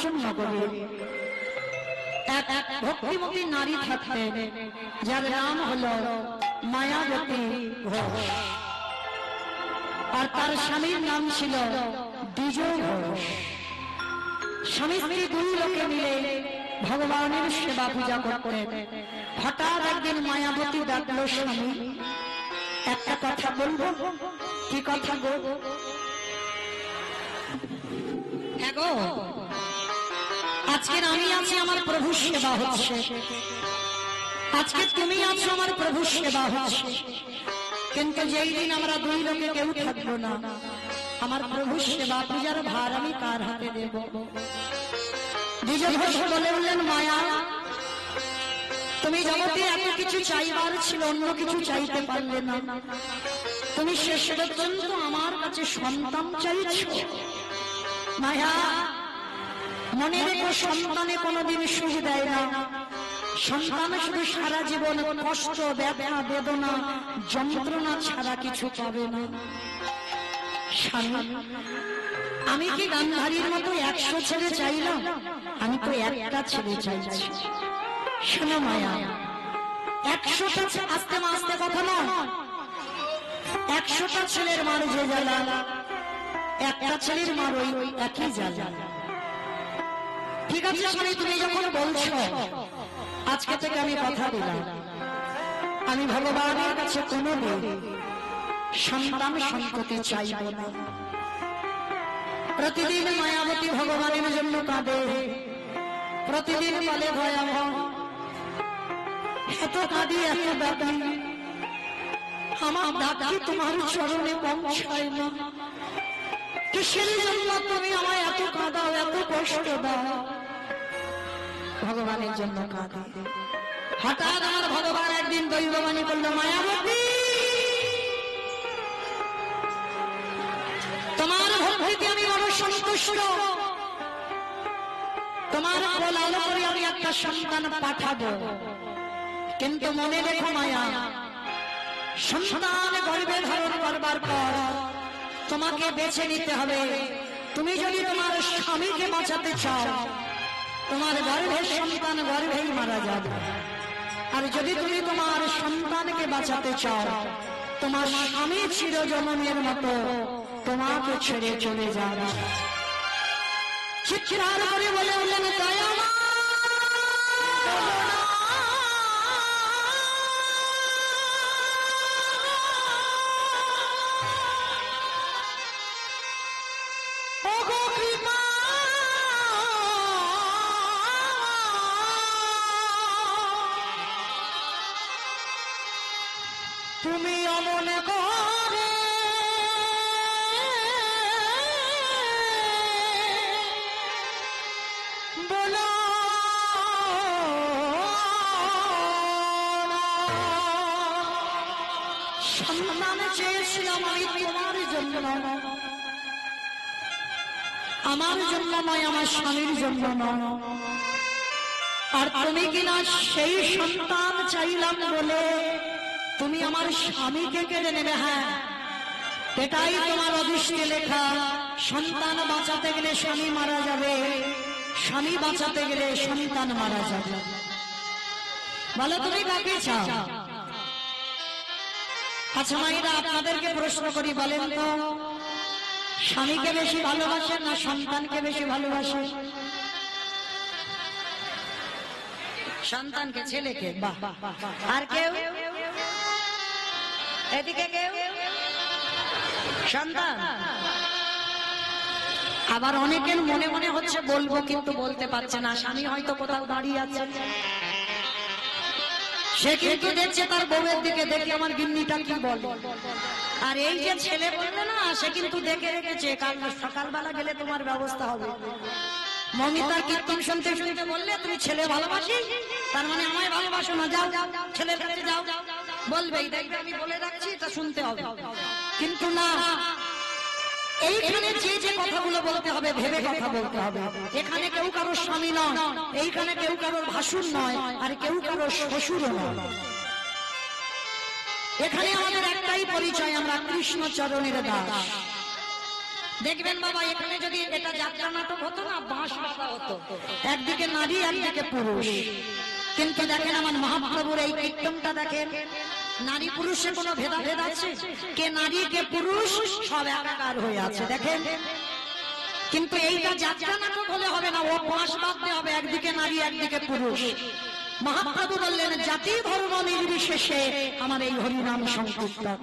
কাঞ্চন নগরে এক ভক্তিমতী নারী থাকতেন, যার নাম হলো মায়াবতী ঘোষ, আর তার স্বামীর নাম ছিল বিজয় ঘোষ। স্বামী স্ত্রী দুই লোকে মিলে ভগবানের সেবা পূজা করতেন। হঠাৎ একদিন মায়াবতী ডাকলো, স্বামী একটা কথা বলবো। কি কথা গো? গো, আজকে আমি আছি, আমার প্রভু সেবা হচ্ছে। আজকে তুমি আছো, আমার প্রভু সেবা হচ্ছে। কিন্তু যেই দিন আমরা দুই লোকে কেউ থাকবো না, আমার প্রভু সেবা পূজার ভার আমি কার হাতে দেব? বিজয় ঘোষ বলে উঠলেন, মায়া, তুমি জগতে এত কিছু চাইবার ছিল, অন্য কিছু চাইতে পারলে না। তুমি শেষ পর্যন্ত আমার কাছে সন্তান চাইছো। মায়া, মনে রেখো, সন্তানে কোনোদিন সুখ দেয় না। সন্তান শুধু সারা জীবন কষ্ট, ব্যথা, বেদনা, যন্ত্রণা ছাড়া কিছু পাবে না। আমি কি গান্ধারীর মতো 100 ছেলে চাইলাম? আমি তো একটা ছেলে চাইছি। শোনো মায়া, 100টা আস্তে আস্তে কথা নয়, 100টা ছেলের মার যে জ্বালা, একটা ছেলের মার ওই একই জ্বালা। ঠিক আছে স্বামী, তুমি যখন বলছো, আজকে থেকে আমি কথা দিলাম, আমি ভগবানের কাছে কোনোদিন সন্তান সন্ততি চাইব না। প্রতিদিন মায়াবতী ভগবানের জন্য কাঁদে, প্রতিদিন বলে, ভয়াবহ এত কাঁদি, এত ডাকি, আমার ডাকি তোমার চরণে পৌঁছায় না। কিসের জন্য তুমি আমায় এত কাঁদাও, এত কষ্ট দাও? ভগবানের জন্য কাঁদে। হঠাৎ আমার ভগবান একদিন দৈববাণী করলো, মায়াবতী, তোমার ভক্তিতে আমি বড় সন্তুষ্ট। তোমার লালন করে আমি একটা সন্তান পাঠাবো, কিন্তু মনে রেখো মায়া, সন্তান গর্ভে ধারণ করবার পর তোমাকে বেছে নিতে হবে। তুমি যদি তোমার স্বামীকে বাঁচাতে চাও, তোমার গর্ভের সন্তান গর্ভেই মারা যাবে। আর যদি তুমি তোমার সন্তানকে বাঁচাতে চাও, তোমার স্বামী চিরজন্মের মতো তোমাকে ছেড়ে চলে যাবে। চিৎকার করে বলে উঠলেন, দয়া মা, তুমি অমন করে বলো সন্তান চেয়েছিলাম আমি তোমার জন্য, আমার জন্য নয়, আমার স্বামীর জন্য নয়। আর তুমি কিনা সেই সন্তান চাইলাম বলে তুমি আমার স্বামীকে কেড়ে নেবে। হ্যাঁ, এটাই তোমার অদৃষ্টে লেখা। সন্তান বাঁচাতে গেলে স্বামী মারা যাবে, স্বামী বাঁচাতে গেলে সন্তান মারা যাবে। বলো তুমি কাকে চাও? আচ্ছা মায়েরা, আপনাদেরকে প্রশ্ন করি, বলেন তো, স্বামীকে বেশি ভালোবাসেন না সন্তানকে বেশি ভালোবাসেন? সন্তানকে, ছেলেকে। বাহ। আর কেউ? এদিকে কেউ? সন্তান। আবার অনেকের মনে মনে হচ্ছে বলবো, কিন্তু বলতে পারছে না। স্বামী হয়তো কোথাও দাঁড়িয়ে আছে, সে কিন্তু দেখছে তার বউয়ের দিকে, দেখে আমার গিন্নিটা কি বলে। আর এই যে ছেলে বলবে না, সে কিন্তু দেখে রেখেছে, কাল সকালবেলা গেলে তোমার ব্যবস্থা হবে। মমিতার কীর্তন শুনতে শুনতে বললে, তুমি ছেলে ভালোবাসিস, তার মানে আমায় ভালোবাসো না, যাও ছেলের কাছে যাও। বলবেই, দেখবে আমি বলে রাখছি, তা শুনতে হবে। কিন্তু না, এইখানে যে যে কথাগুলো বলতে হবে ভেবে কথা বলতে হবে। এখানে কেউ কারোর স্বামী নয়, এইখানে কেউ কারোর ভাসুর নয়, আর কেউ কারোর শ্বশুরও নয়। এখানে আমাদের একটাই পরিচয়, আমরা কৃষ্ণ চরণের দাস। দেখবেন বাবা এখানে যদি এটা যাত্রা নাটক হতো না, বাঁশ বাঁধা হতো, একদিকে নারী একদিকে পুরুষ। কিন্তু দেখেন আমার মহাপ্রভুর এই কীর্তনটা দেখেন, নারী পুরুষে কোনো ভেদাভেদ আছে? কে নারী কে পুরুষ সব একাকার হয়ে আছে দেখেন। কিন্তু এইটা যাত্রা নাটক হলে হবে না, ও বাঁশ বাঁধতে হবে, একদিকে নারী একদিকে পুরুষ। মহাপ্রভু বললেন জাতি ধর্ম নির্বিশেষে আমার এই হরিনাম সংকীর্তন।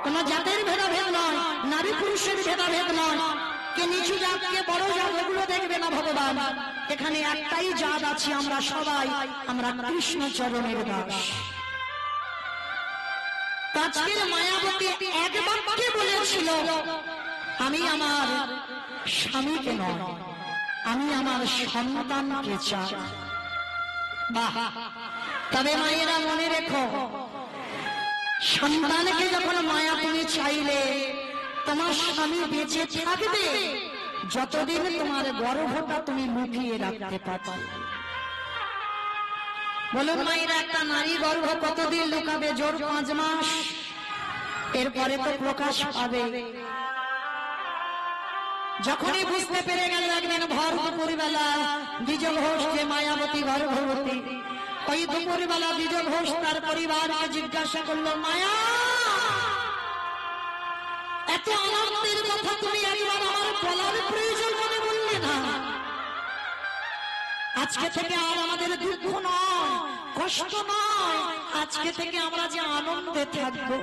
কোন জাতের ভেদাভেদ নয়, নারী পুরুষের ভেদাভেদ নয়, কে নিচু জাত কে বড় জাত এগুলো দেখবে না ভগবান। এখানে একটাই জাত আছি আমরা সবাই, আমরা কৃষ্ণ চরণের দাস। আজকের মায়াবতী এক বাক্যে বলেছিল, আমি আমার স্বামীকে নয়, আমি আমার সন্তানকে চাই। বাহ! তবে মায়েরা মনে রেখো, সন্তানকে যখন মায়া তুমি চাইলে, তোমার স্বামী বেঁচে থাকবে যতদিন তোমার গর্ভটা তুমি লুকিয়ে রাখতে পারবে। বলুন মায়েরা, একটা নারী গর্ভ কতদিন লুকাবে? জোর 5 মাস, এরপরে তো প্রকাশ পাবে। যখনই বুঝতে পেরে গেল একদিন ভর দুপুরবেলা দ্বিজ ঘোষ যে মায়াবতী গর্ভবতী, ওই দুপুরবেলা দ্বিজ ঘোষ তার পরিবারকে জিজ্ঞাসা করলো, মায়া এত আনন্দের কথা তুমি একবার আমার বলার প্রয়োজন মনে বললে না? আজকে থেকে আর আমাদের দুঃখ নয়, কষ্ট নয়, আজকে থেকে আমরা যে আনন্দে থাকবো।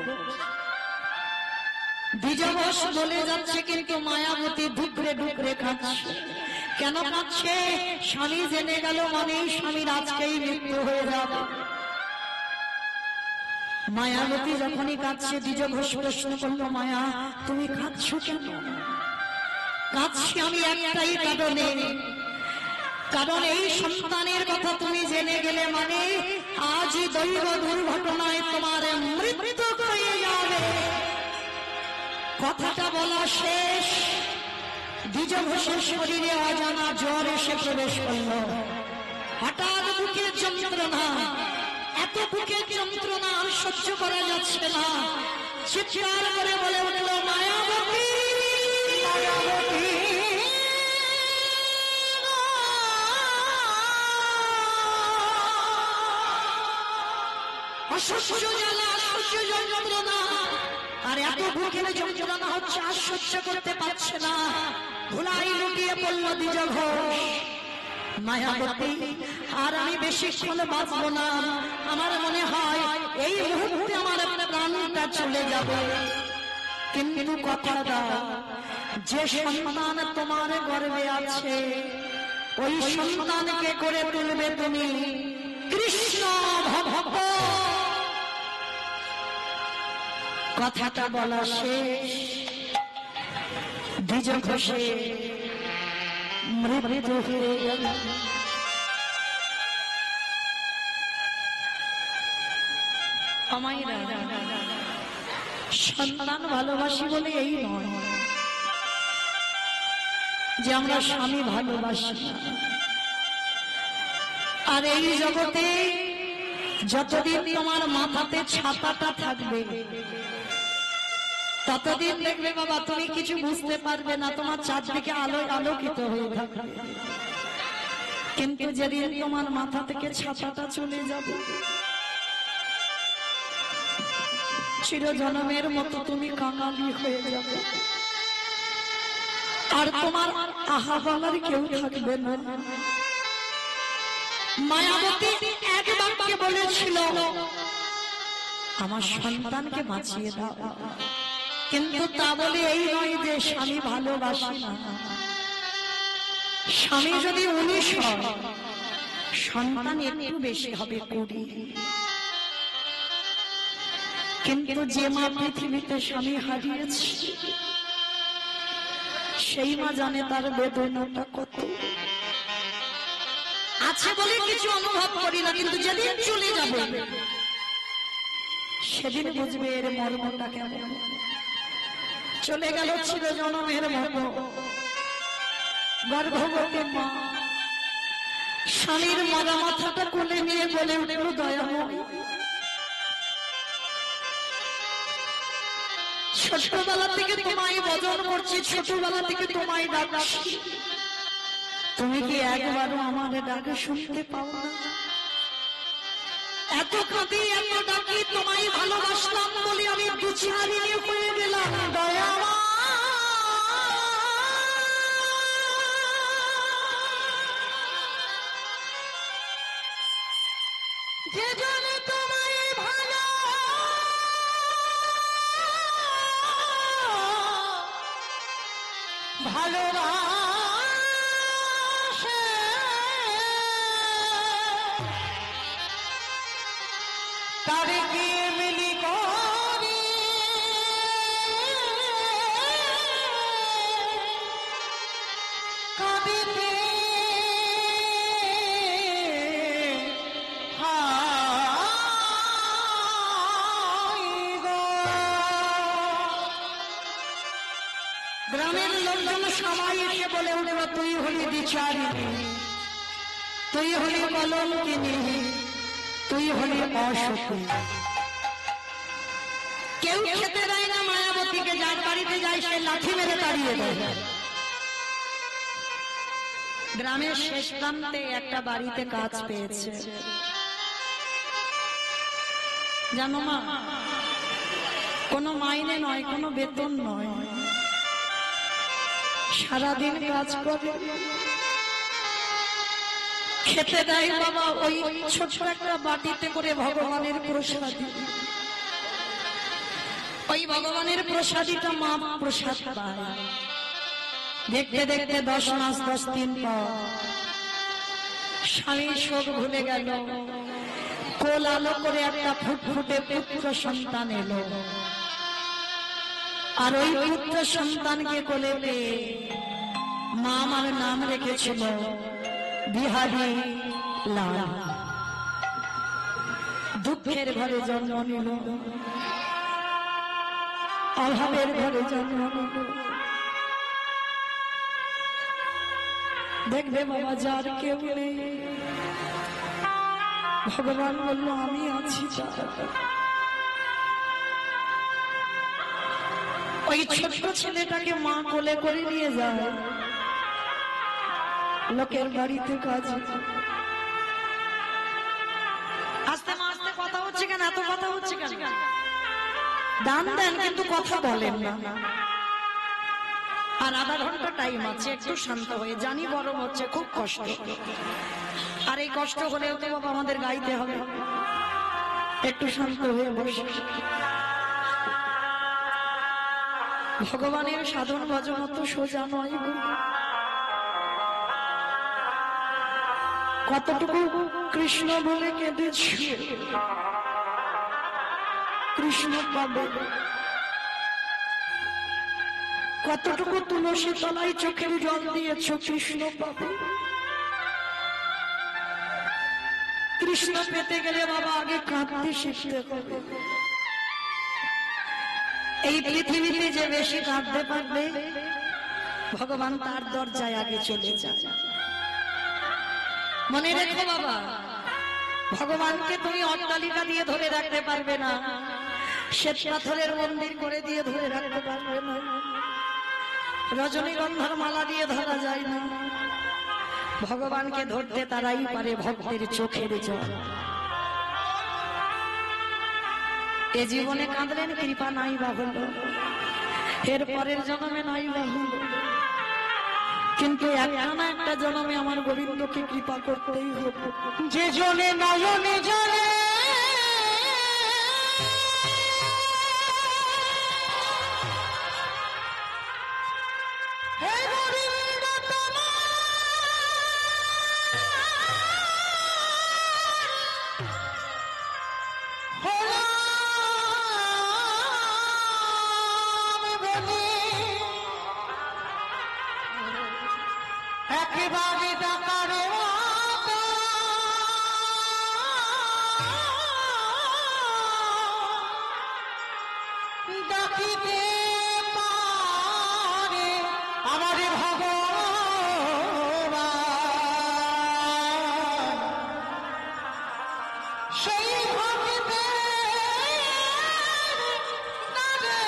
দ্বিজ ঘোষ বলে যাচ্ছে, কিন্তু মায়াবতী ডুকরে ডুকরে কাঁদছে। কেন কাঁদছে? স্বামী জেনে গেল মানে স্বামীর আজকেই মৃত্যু হয়ে যাবে। মায়াবতী যখনই কাঁদছে, দ্বিজ ঘোষ প্রশ্ন করলো, মায়া তুমি কাঁদছো কেন? কাঁদছি আমি একটাই কারণে, কারণ এই সন্তানের কথা তুমি জেনে গেলে মানে আজই দৈব দুর্ঘটনায় তোমার মৃত্যু হয়ে যাবে। কথাটা বলা শেষ, দ্বিজ ঘোষের শরীরে অজানা জ্বর এসে প্রবেশ করল। হঠাৎ বুকের যন্ত্রণা, এত বুকের যন্ত্রণা আর সহ্য করা যাচ্ছে না, চিৎকার করে বলে উঠল, মায়াবতী মায়াবতী। অসহ্য জ্বালা, অসহ্য যন্ত্রণা, আর এত বুকের যন্ত্রণা হচ্ছে আর সহ্য করতে পারছে না। ধুলাই লুটিয়ে পড়ল দ্বিজ ঘোষ। মায়াবতী আর আমি বেশিক্ষণ বাঁচবো না, আমার মনে হয় এই মুহূর্তে আমার প্রাণটা চলে যাবে। কিন্তু কথা দাও, যে সন্তান তোমার গর্ভে আছে ওই সন্তানকে করে তুলবে তুমি কৃষ্ণ ভক্ত। কথাটা বলা শেষ, দ্বিজ ঘোষে মৃত্যু হয়ে গেল। সন্তান ভালোবাসি বলে এই নয় যে আমরা স্বামী ভালোবাসি। আর এই জগতে যতদিন তোমার মাথাতে ছাতাটা থাকবে ততদিন দেখবে বাবা তুমি কিছু বুঝতে পারবে না, তোমার চারদিকে আলোয় আলোকিত হয়ে থাকবে। কিন্তু যেদিন তোমার মাথা থেকে ছাতাটা চলে যাবে, চিরজন্মের মতো তুমি কাঙালি হয়ে যাবে, আর তোমার আহা বলার কেউ থাকবে না। মায়াবতী এক বাক্যে বলেছিল, আমার সন্তানকে বাঁচিয়ে দাও। কিন্তু তা বলে এই নয় যে স্বামী ভালোবাসি না। স্বামী যদি 19 হয়, সন্তান একটু বেশি হবে 20। কিন্তু যে মা পৃথিবীতে স্বামী হারিয়েছে সেই মা জানে তার বেদনাটা কত। আছে বলে কিছু অনুভব করি না, কিন্তু যেদিন চলে যাবে সেদিন বুঝবে এর মর্মটা কেমন। চলে গেল চিরজন্মের মতো গর্ভবতী মা, স্বামীর মরা মাথাটা কোলে নিয়ে বলে উঠল, দয়াময় ছোটবেলা থেকে তোমায় ভজন করছি, ছোটবেলা থেকে তোমায় ডাকছি, তুমি কি একবারও আমার ডাকে শুনতে পাও না? এত কাঁদি এত ডাকি, তোমায় ভালোবাসলাম বলে আমি দুচারিণী হয়ে গেলাম দয়া। যে জানে তোমায় ভালো ভালোবাসে, তারে গিয়ে মিলি করি কাঁদিতে গ্রামের লোকজন সবাই এসে বলে উঠল, তুই হলি বিচারিণী, তুই হলি কলঙ্কিনী, তুই হলি অসতী। কেউ খেতে দেয় না মায়াবতীকে, যার বাড়িতে যায় সে লাঠি মেরে তাড়িয়ে দেয়। গ্রামের শেষ প্রান্তে একটা বাড়িতে কাজ পেয়েছে, জানো মা, কোনো মাইনে নয়, কোনো বেতন নয়, সারাদিন কাজ করে, খেতে দেয় বাবা ওই ছোট একটা বাটিতে করে ভগবানের প্রসাদী। ওই ভগবানের প্রসাদীটা মা প্রসাদ পায়। দেখতে দেখতে 10 মাস 10 দিন পর স্বামী শোক ভুলে গেল, কোল আলো করে একটা ফুটফুটে পুত্র সন্তান এলো। আর ওই পুত্র সন্তানকে কোলে পেয়ে মা আমার নাম রেখেছিল বিহারী লাল। দুঃখের ঘরে জন্ম নিল, অভাবের ঘরে জন্ম নিল। দেখবে বাবা, যার কেউ নেই, ভগবান বলল আমি আছি। ওই ছোট্ট ছেলেটাকে মা কোলে করে নিয়ে যায় লোকের বাড়িতে কাজ। আস্তে আস্তে কথা হচ্ছে কেন, এত কথা হচ্ছে কেন? দান দেন কিন্তু কথা বলেন না। আর আধা ঘন্টা টাইম আছে, একটু শান্ত হয়ে, জানি গরম হচ্ছে, খুব কষ্ট, আর এই কষ্ট হলেও তো বাবা আমাদের গাইতে হবে। একটু শান্ত হয়ে বসে ভগবানের সাধন ভজন তো সোজা নয়। কতটুকু কৃষ্ণ বলে কেঁদেছি, কৃষ্ণ পাবে। কতটুকু তুলসী তলায় চোখের জল দিয়েছ, কৃষ্ণ পাবে। কৃষ্ণ পেতে গেলে বাবা আগে কাঁদতে শিখতে হবে। এই পৃথিবীতে যে বেশি কাঁদতে পারবে ভগবান তার দরজায় আগে চলে যায়। মনে রেখো বাবা, ভগবানকে তুমি অট্টালিকা দিয়ে ধরে রাখতে পারবে না, শ্বেত পাথরের মন্দির করে দিয়ে ধরে রাখতে পারবে না, রজনীগন্ধার মালা দিয়ে ধরা যায় না। ভগবানকে ধরতে তারাই পারে ভক্তের চোখের জল। এ জীবনে কাঁদলেন, কৃপা নাই বা হলো, এর পরের জন্মে নাই বা হলো, কিন্তু একটা জন্মে আমার গোবিন্দকে কৃপা করতেই হবে। যে জনে নয়নে জলে একেবারে ডাকার ডাকিতে পারে আমার ভগবান, সেই ভক্তের নামে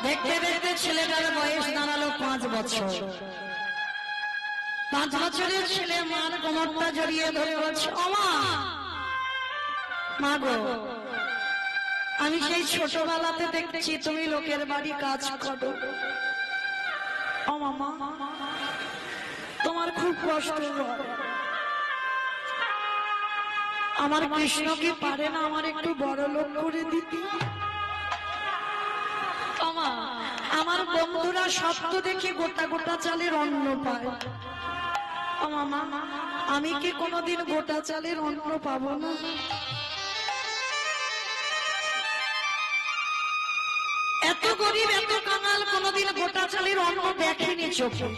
দেখতে দেখতে ছেলেটার বয়স দাঁড়ালো 5 বছর। 5 বছরের ছেলে মার কোমরটা জড়িয়ে ধরে বলছে, ওমা মা গো, আমি সেই ছোটবেলাতে দেখছি তুমি লোকের বাড়ি কাজ করো, ও মামা তোমার খুব কষ্ট হয়, আমার কৃষ্ণ কি পারে না আমার একটু বড় লোক করে দিতে? আমার বন্ধুরা শব্দ দেখে গোটা গোটা চালের অন্ন পায়, ও মামা আমি কি কোনোদিন গোটা চালের অন্ন পাবো না? এত গরিব এত কাঙাল কোনোদিন গোটা চালের অন্ন দেখেনি চোখে,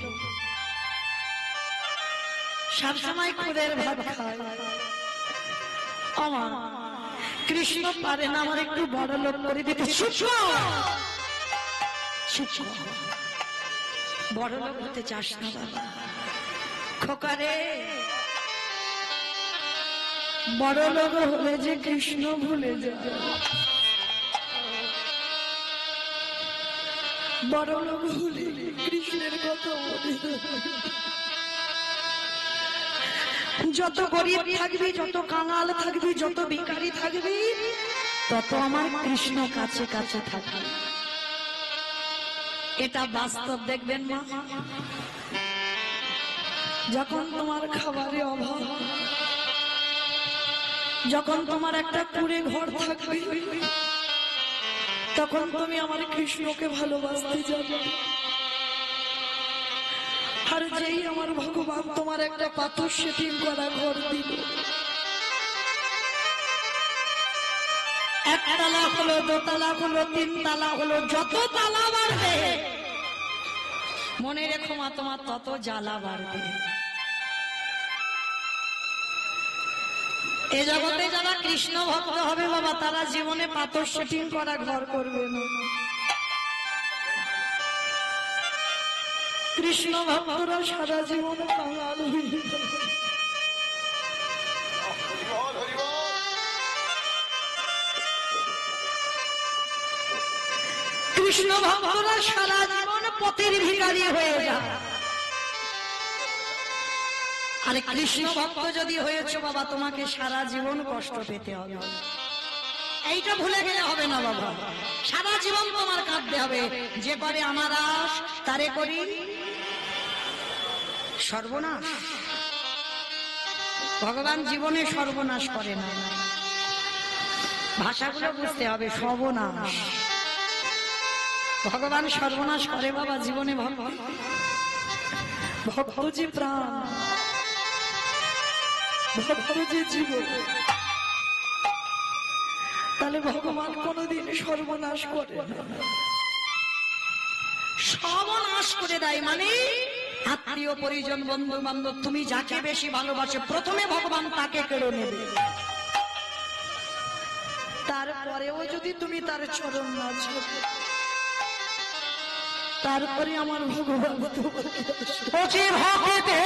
সবসময় খুদের ভাত খায়। আমার কৃষ্ণ পারে না আমার একটু বড় লোক করে দিতে? বড় লোক হতে চাস না বাবা, খোকারে বড় লোক হলে যে কৃষ্ণ ভুলে যাবে, বড় লোক হলে কৃষ্ণের কথা মনে যত গরিব থাকবি, যত কাঙাল থাকবি, যত ভিখারি থাকবি, তত আমার কৃষ্ণ কাছে কাছে থাকবে। এটা বাস্তব, দেখবেন মা, যখন তোমার খাবারের অভাব, যখন তোমার একটা কুঁড়ে ঘর থাকবে, তখন তুমি আমার কৃষ্ণকে ভালোবাসতে যাবে। আর যেই আমার ভগবান তোমার একটা পাথর সেটিং করা ঘর দিল, 1 তালা হলো, 2 তালা হলো, 3 তালা হলো, যত তালা বাড়বে মনে রেখো মা তোমার তত জ্বালা বাড়বে। এ জগতে যারা কৃষ্ণ ভক্ত হবে বাবা, তারা জীবনে পাথর সেটিং করা ঘর করবে না। কৃষ্ণ ভক্তরা সারা জীবন কাঙাল হয়ে যাবে। কৃষ্ণ ভক্তরা সারা জীবন পথের ভিখারি হয়ে যায়। আরে কৃষ্ণ ভক্ত যদি হয়েছে বাবা, তোমাকে সারা জীবন কষ্ট পেতে হবে, এইটা ভুলে গেলে হবে না বাবা। সারা জীবন তোমার কাঁদতে হবে, যে করে আমার আশ তারে করি সর্বনাশ। ভগবান জীবনে সর্বনাশ করে না, ভাষাগুলো বুঝতে হবে। সর্বনাশ ভগবান সর্বনাশ করে বাবা জীবনে। ভক্তজি প্রাণ, ভক্তজি জীবন, তাহলে ভগবান কোনদিন সর্বনাশ করে না। সর্বনাশ করে দেয় মানে আত্মীয় পরিজন বন্ধু বান্ধব তুমি যাকে বেশি ভালোবাসে প্রথমে ভগবান তাকে কেড়ে নেবে, তারপরেও যদি তুমি তার চরণ না ছোঁবে, তারপরে আমার ভগবান তোমাকে ভক্তে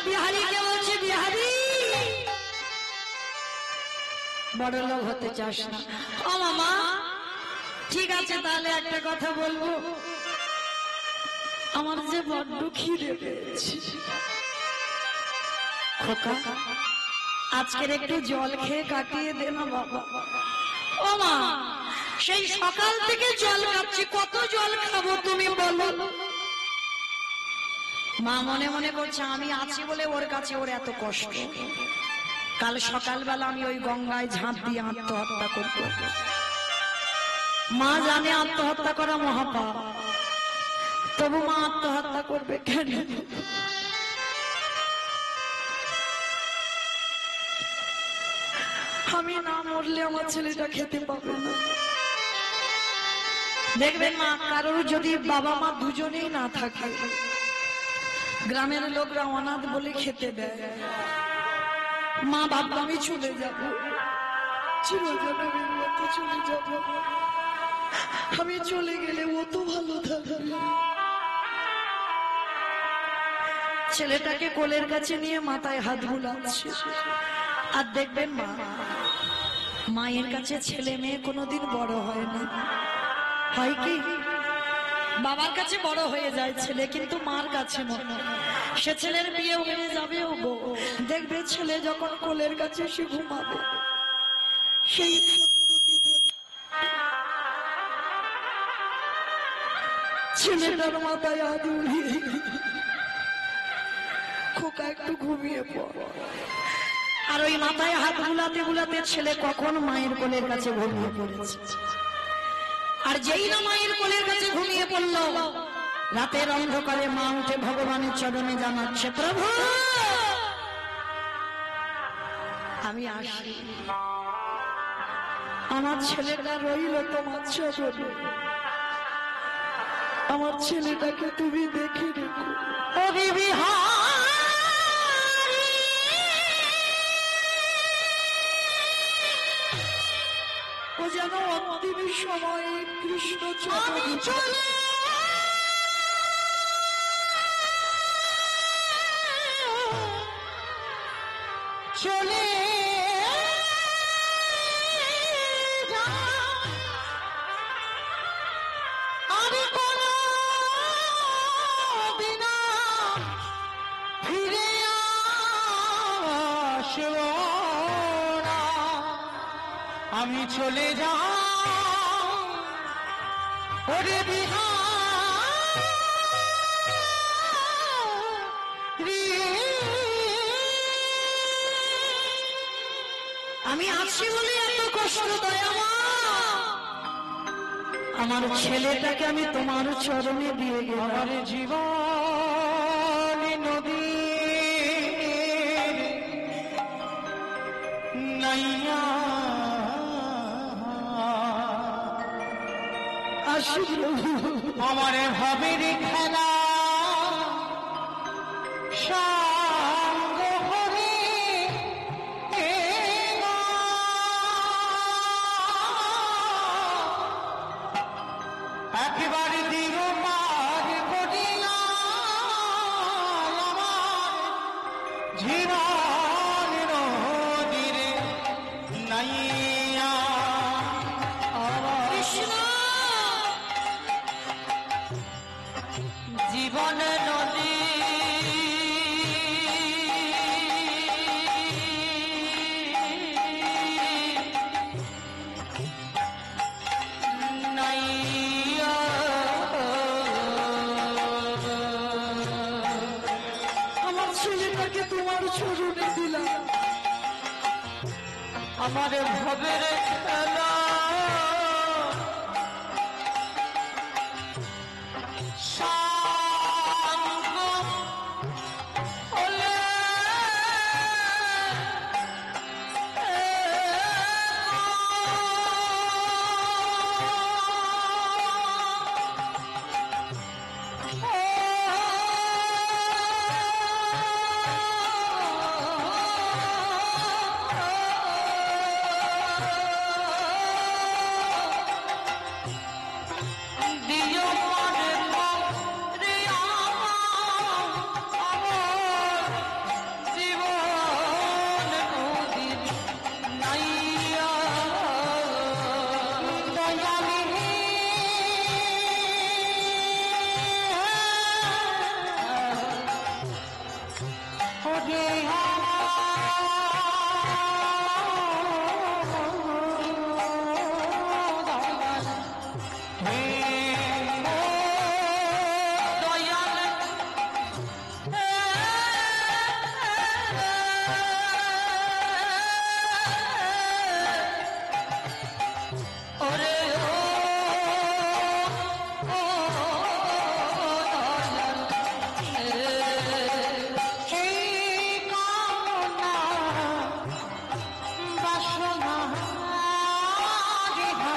বিহারীকে বলছে, বিহারী বড় লোক হতে চাস না? ও মামা ঠিক আছে, তাহলে একটা কথা বলবো, আমার যে বড্ড খিদে পেয়েছে, খোকা আজকের একটু জল খেয়ে কাটিয়ে দে না বাবা। ও মা সেই সকাল থেকে জল খাচ্ছি, কত জল খাবো তুমি বলো? মা মনে মনে করছে আমি আছি বলে ওর কাছে ওর এত কষ্ট, কাল সকালবেলা আমি ওই গঙ্গায় ঝাঁপ দিয়ে আত্মহত্যা করব। মা জানে আত্মহত্যা করা মহাপাপ, তবু মা আত্মহত্যা করবে কেন? আমি না মরলে আমার ছেলেটা খেতে পাবে না। দেখবেন মা, কারোর যদি বাবা মা দুজনেই না থাকে, গ্রামের লোকরা অনাথ বলে খেতে দেয়। মা ভাববে আমি চলে যাব, চলে যাব, আমি চলে গেলে ও তো ভালো থাকবে। ছেলেটাকে কোলের কাছে নিয়ে মাথায় হাত বুলাচ্ছে। আর দেখবেন মা, মায়ের কাছে ছেলে মেয়ে কোনোদিন বড় হয় না। হয় কি, বাবার কাছে বড় হয়ে যায় ছেলে, কিন্তু মার কাছে মনে সে ছেলের বিয়ে হয়ে যাবে, ও গো দেখবে ছেলে যখন কোলের কাছে সে ঘুমাবে, সেই ছেলেটার মাথায় হাত উড়িয়ে, খোকা একটু ঘুমিয়ে পড়। আর ওই মাথায় হাত বুলাতে বুলাতে ছেলে কখন মায়ের কোলের কাছে ঘুমিয়ে পড়েছে। আর যেই না মায়ের কোলের কাছে ঘুমিয়ে পড়ল, রাতের অন্ধকারে মা উঠে ভগবানের চরণে জানাচ্ছে, প্রভু আমি আসি, আমার ছেলেটা রইল তোমার চরণে, আমার ছেলেটাকে তুমি দেখে রেখো। ও যেন অন্তিম সময়ে কৃষ্ণ চলে চলে আমি কোনো দিনা ফিরে আসব না, আমি চলে যাই ওরে বিহারী। আমি আছি বলে এত কষ্ট দয়া মা, আমার ছেলেটাকে আমি তোমার চরণে দিয়ে গেলাম। আমার জীবন নদী নাইয়া আসি, আমার ভাবের খেলা সঙ্গ হরে একেবারে দিল পার করিলা আমার জীবন নদীরে নাইয়া। কৃষ্ণ জীবন নদী নাইয়া, আমার ছেলেটাকে তোমার চরণে দিলাম, আমার ভবের খেলা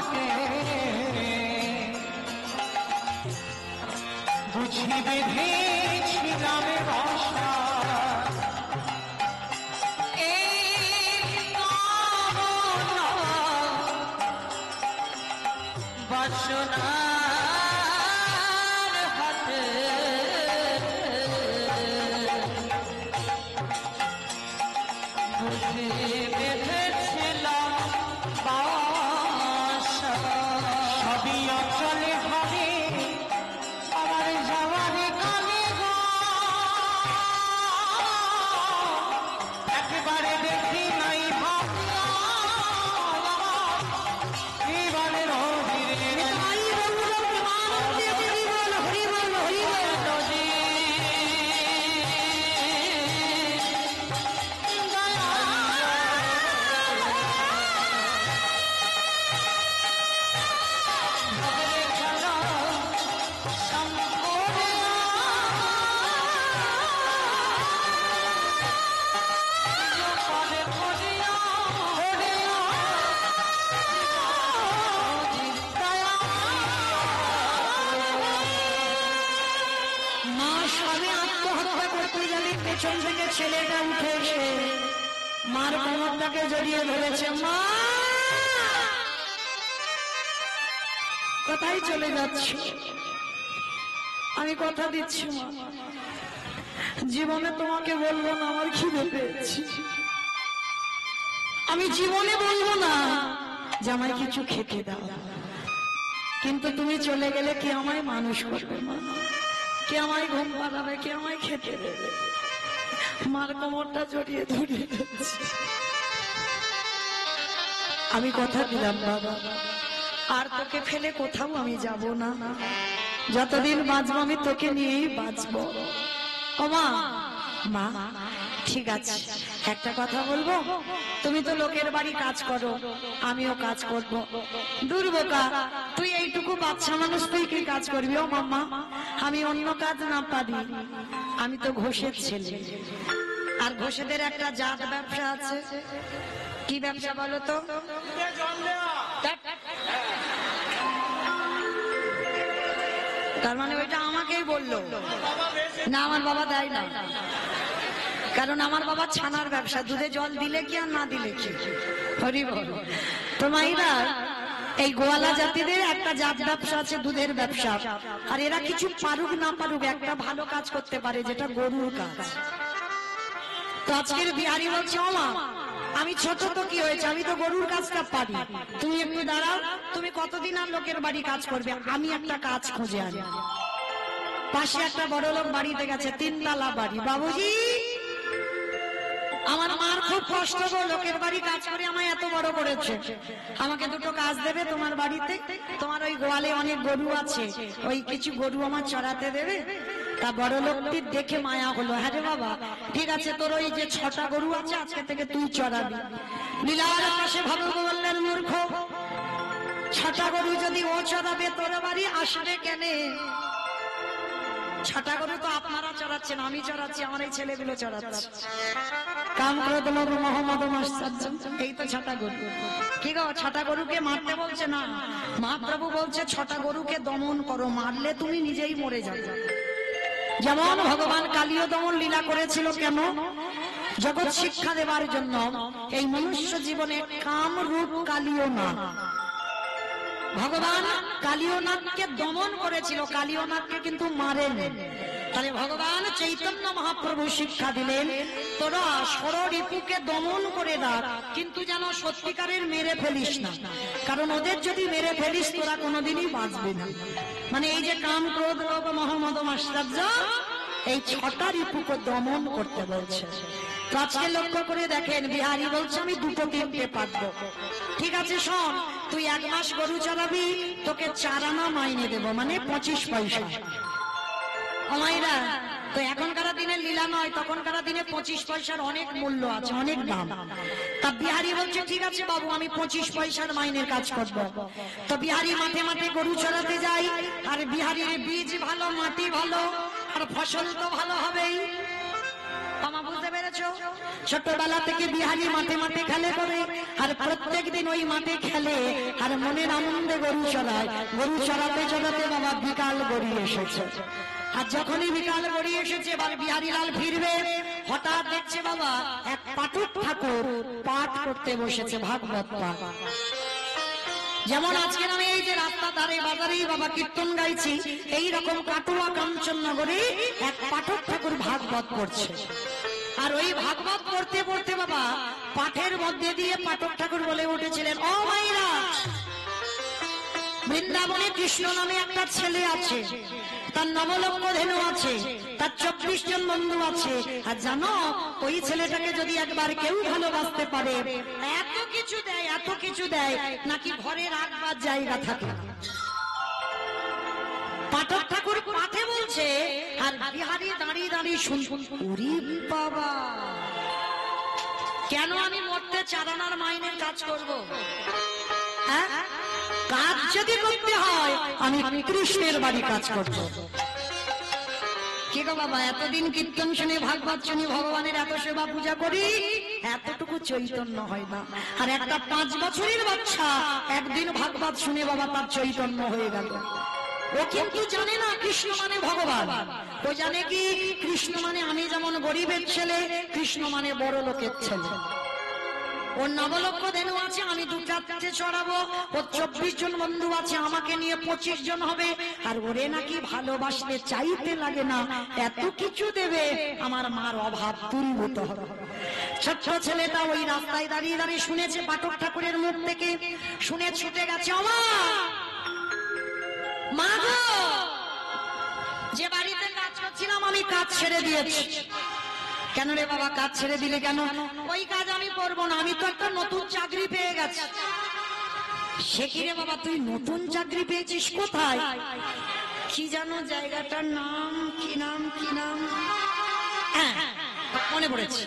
থাকে বুঝি বেঁধেছিলাম বাসা বাসনার হাতে বুঝি বেঁধেছিলাম বাসা সবই অচলে হবে আমার যাওয়ার কালে গো একবারে দেখি নাই ভাবনা এবারে রহিরে পেছন থেকে ছেলেটা উঠে এসে মার কোমরটাকে জড়িয়ে ধরেছে। মা কোথায় চলে যাচ্ছি? আমি কথা দিচ্ছি মা, জীবনে তোমাকে বলবো না আমার খিদে পেয়েছি। আমি জীবনে বলবো না যে আমায় কিছু খেতে দাও, কিন্তু তুমি চলে গেলে কে আমায় মানুষ করবে মা? কে আমায় ঘুম পাড়াবে? কে আমায় খেতে দেবে? মার কোমরটা জড়িয়ে ধরিয়ে আমি কথা দিলাম বাবা, আর তোকে ফেলে কোথাও আমি যাব না, যতদিন বাঁচবো আমি তোকে নিয়েই বাঁচবো। ও মা, মা ঠিক আছে, একটা কথা বলবো, তুমি তো লোকের বাড়ি কাজ করো, আমিও কাজ করব। দুর্বোকা তুই এইটুকু বাচ্চা মানুষ, তুই কি কাজ করবি? ও মাম্মা, আমি অন্য কাজ না পারি, আমি তো ঘোষের ছেলে, আর ঘোষেদের একটা জাত ব্যবসা আছে। কি ব্যবসা বলো তো? তার মানে ওইটা আমাকেই বললো না, আমার বাবা দেয় না, কারণ আমার বাবা ছানার ব্যবসা, দুধে জল দিলে কি আর না দিলে কি। হরি বল। তো মাইরা, এই গোয়ালা জাতিদের একটা জাত ব্যবসা আছে, দুধের ব্যবসা, আর এরা কিছু পারুক না পারুক একটা ভালো কাজ করতে পারে, যেটা গরুর কাজ। তো আজকের বিহারি বলছে, ও মা আমি ছোট তো কি হয়েছে, আমি তো গরুর কাজটা পারি, তুমি একটু দাঁড়াও, তুমি কতদিন আর লোকের বাড়ি কাজ করবে, আমি একটা কাজ খুঁজে আনি। পাশে একটা বড় লোক বাড়িতে গেছে, 3 তলা বাড়ি। বাবুজি আমার মার খুব কষ্ট গো, লোকের বাড়ি কাজ করে আমায় এত বড় করেছে, আমাকে দুটো কাজ দেবে তোমার বাড়িতে? তোমার ওই গোয়ালে অনেক গরু আছে, ওই কিছু গরু আমার চড়াতে দেবে? তা বড় লোকটি দেখে মায়া হলো, হ্যাঁ রে বাবা ঠিক আছে, তোর ওই যে 6টা গরু আছে আজকে থেকে তুই চড়াবি। লীলার পাশে ভালো বললেন, মূর্খ, 6টা গরু যদি ও চড়াবে তোর বাড়ি আসবে কেনে? 6টা গরু তো আপনারা চড়াচ্ছেন, আমি চড়াচ্ছি, আমার এই ছেলেগুলো চড়াচ্ছে। কাম করে দিল মোহাম্মদ এই তো 6টা গরু। কি গো, 6টা গরুকে মারতে বলছে না, মহাপ্রভু বলছে 6টা গরুকে দমন করো, মারলে তুমি নিজেই মরে যাবে। যেমন ভগবান কালীয় দমন লীলা করেছিল, কেন? জগৎ শিক্ষা দেবার জন্য। এই মনুষ্য জীবনে কাম রূপ কালীয় না, ভগবান কালীয়নাথকে দমন করেছিল, কালীয়নাথকে কিন্তু মারেন। তাহলে ভগবান চৈতন্য মহাপ্রভু শিক্ষা দিলেন, তোরা ষড়রিপুকে দমন করে দাও, কিন্তু যেন সত্যিকারের মেরে ফেলিস না, কারণ ওদের যদি মেরে ফেলিস তোরা কোনোদিনই বাঁচবে না। মানে এই যে কাম ক্রোধ লোভ মোহ মদ মাশ্চর্য, এই 6টা রিপুকে দমন করতে বলছে। তো আজকে লক্ষ্য করে দেখেন, বিহারী বলছে আমি 2-3টে পারবো। ঠিক আছে শোন, তুই 1 মাস গরু চড়াবি, তোকে 4 আনা মাইনে দেবো, মানে 25 পয়সা। মাইরা তো এখনকার দিনে লীলা নয়, তখনকার দিনে 25 পয়সার অনেক মূল্য আছে, অনেক দাম। তা বিহারী বলছে ঠিক আছে বাবু, আমি 25 পয়সার মাইনের কাজ করব। তো বিহারী মাঠে মাঠে গরু চড়াতে যায়, আর বিহারীর বীজ ভালো, মাটি ভালো, আর ফসল তো ভালো হবেই। বুঝতে পেরেছ? দেখেছো? ছোটবেলা থেকে বিহারি মাঠে মাঠে খেলে করে, আর প্রত্যেক দিন ওই মাঠে খেলে, আর মনের আনন্দে গরু চড়ায়। গরু চড়াতে চড়াতে বাবা বিকাল গড়িয়ে এসেছে। আর যখনই বিকাল গড়িয়ে এসেছে, এবার বিহারীলাল ফিরবে, হঠাৎ দেখছে বাবা এক পাঠক ঠাকুর পাঠ করতে বসেছে, ভাগবত পাঠ। যেমন আজকে আমি এই যে রাস্তা ধারে বাজারেই বাবা কীর্তন গাইছি, এইরকম কাটুয়া কাঞ্চননগরে এক পাঠক ঠাকুর ভাগবত পড়ছে। আর ওই ভাগবত পড়তে পড়তে বাবা পাঠের মধ্যে দিয়ে পাঠক ঠাকুর বলে উঠেছিলেন, ও মাইরা, বৃন্দাবনে কৃষ্ণ নামে একটা ছেলে আছে, তার নবলক্ষ ধেনু আছে, তার 24 জন বন্ধু আছে। আর জানো, ওই ছেলেটাকে যদি একবার কেউ ভালোবাসতে পারে, এত কিছু দেয়, এত কিছু দেয়, নাকি ঘরে রাখবার জায়গা থাকে। পাঠক ঠাকুর পাঠে বলছে, আর বিহারী দাঁড়িয়ে দাঁড়িয়ে শুনছেন। ওরে বাবা, কেন আমি মরতে চারানার মাইনের কাজ করব? হ্যাঁ, কাজ যদি করতে হয় আমি কৃষ্ণের বাড়ি কাজ করব। কি গো বাবা, এতদিন কীর্তন শুনে ভাগবত শুনি, ভগবানের এত সেবা পূজা করি, এতটুকু চৈতন্য হয় না। আর একটা 5 বছরের বাচ্চা একদিন ভাগবত শুনে বাবা তার চৈতন্য হয়ে গেল। ও কিন্তু জানে না কৃষ্ণ মানে ভগবান। ও জানে কি, কৃষ্ণ মানে আমি যেমন গরিবের ছেলে, কৃষ্ণ মানে বড় লোকের ছেলে। ওর নবলক্ষ ধেনু আছে, আমি 2-4টে চড়াবো। ওর 24 জন বন্ধু আছে, আমাকে নিয়ে 25 জন হবে। আর ওরে নাকি ভালোবাসলে চাইতে লাগে না, এত কিছু দেবে, আমার মার অভাব দূরীভূত হবে। ছোট্ট ছেলেটা ওই রাস্তায় দাঁড়িয়ে দাঁড়িয়ে শুনেছে পাঠক ঠাকুরের মুখ থেকে, শুনে ছুটে গেছে, ওমা মা গো, যে বাড়িতে কাজ করছিলাম আমি কাজ ছেড়ে দিয়েছি। কেন রে বাবা, কাজ ছেড়ে দিলে কেন? ওই কাজ আমি করবো না, আমি তো একটা নতুন চাকরি পেয়ে গেছি। সে কি রে বাবা, তুই নতুন চাকরি পেয়েছিস? কোথায়? কি জানো জায়গাটার নাম? কি নাম, কি নাম? হ্যাঁ, মনে পড়েছে,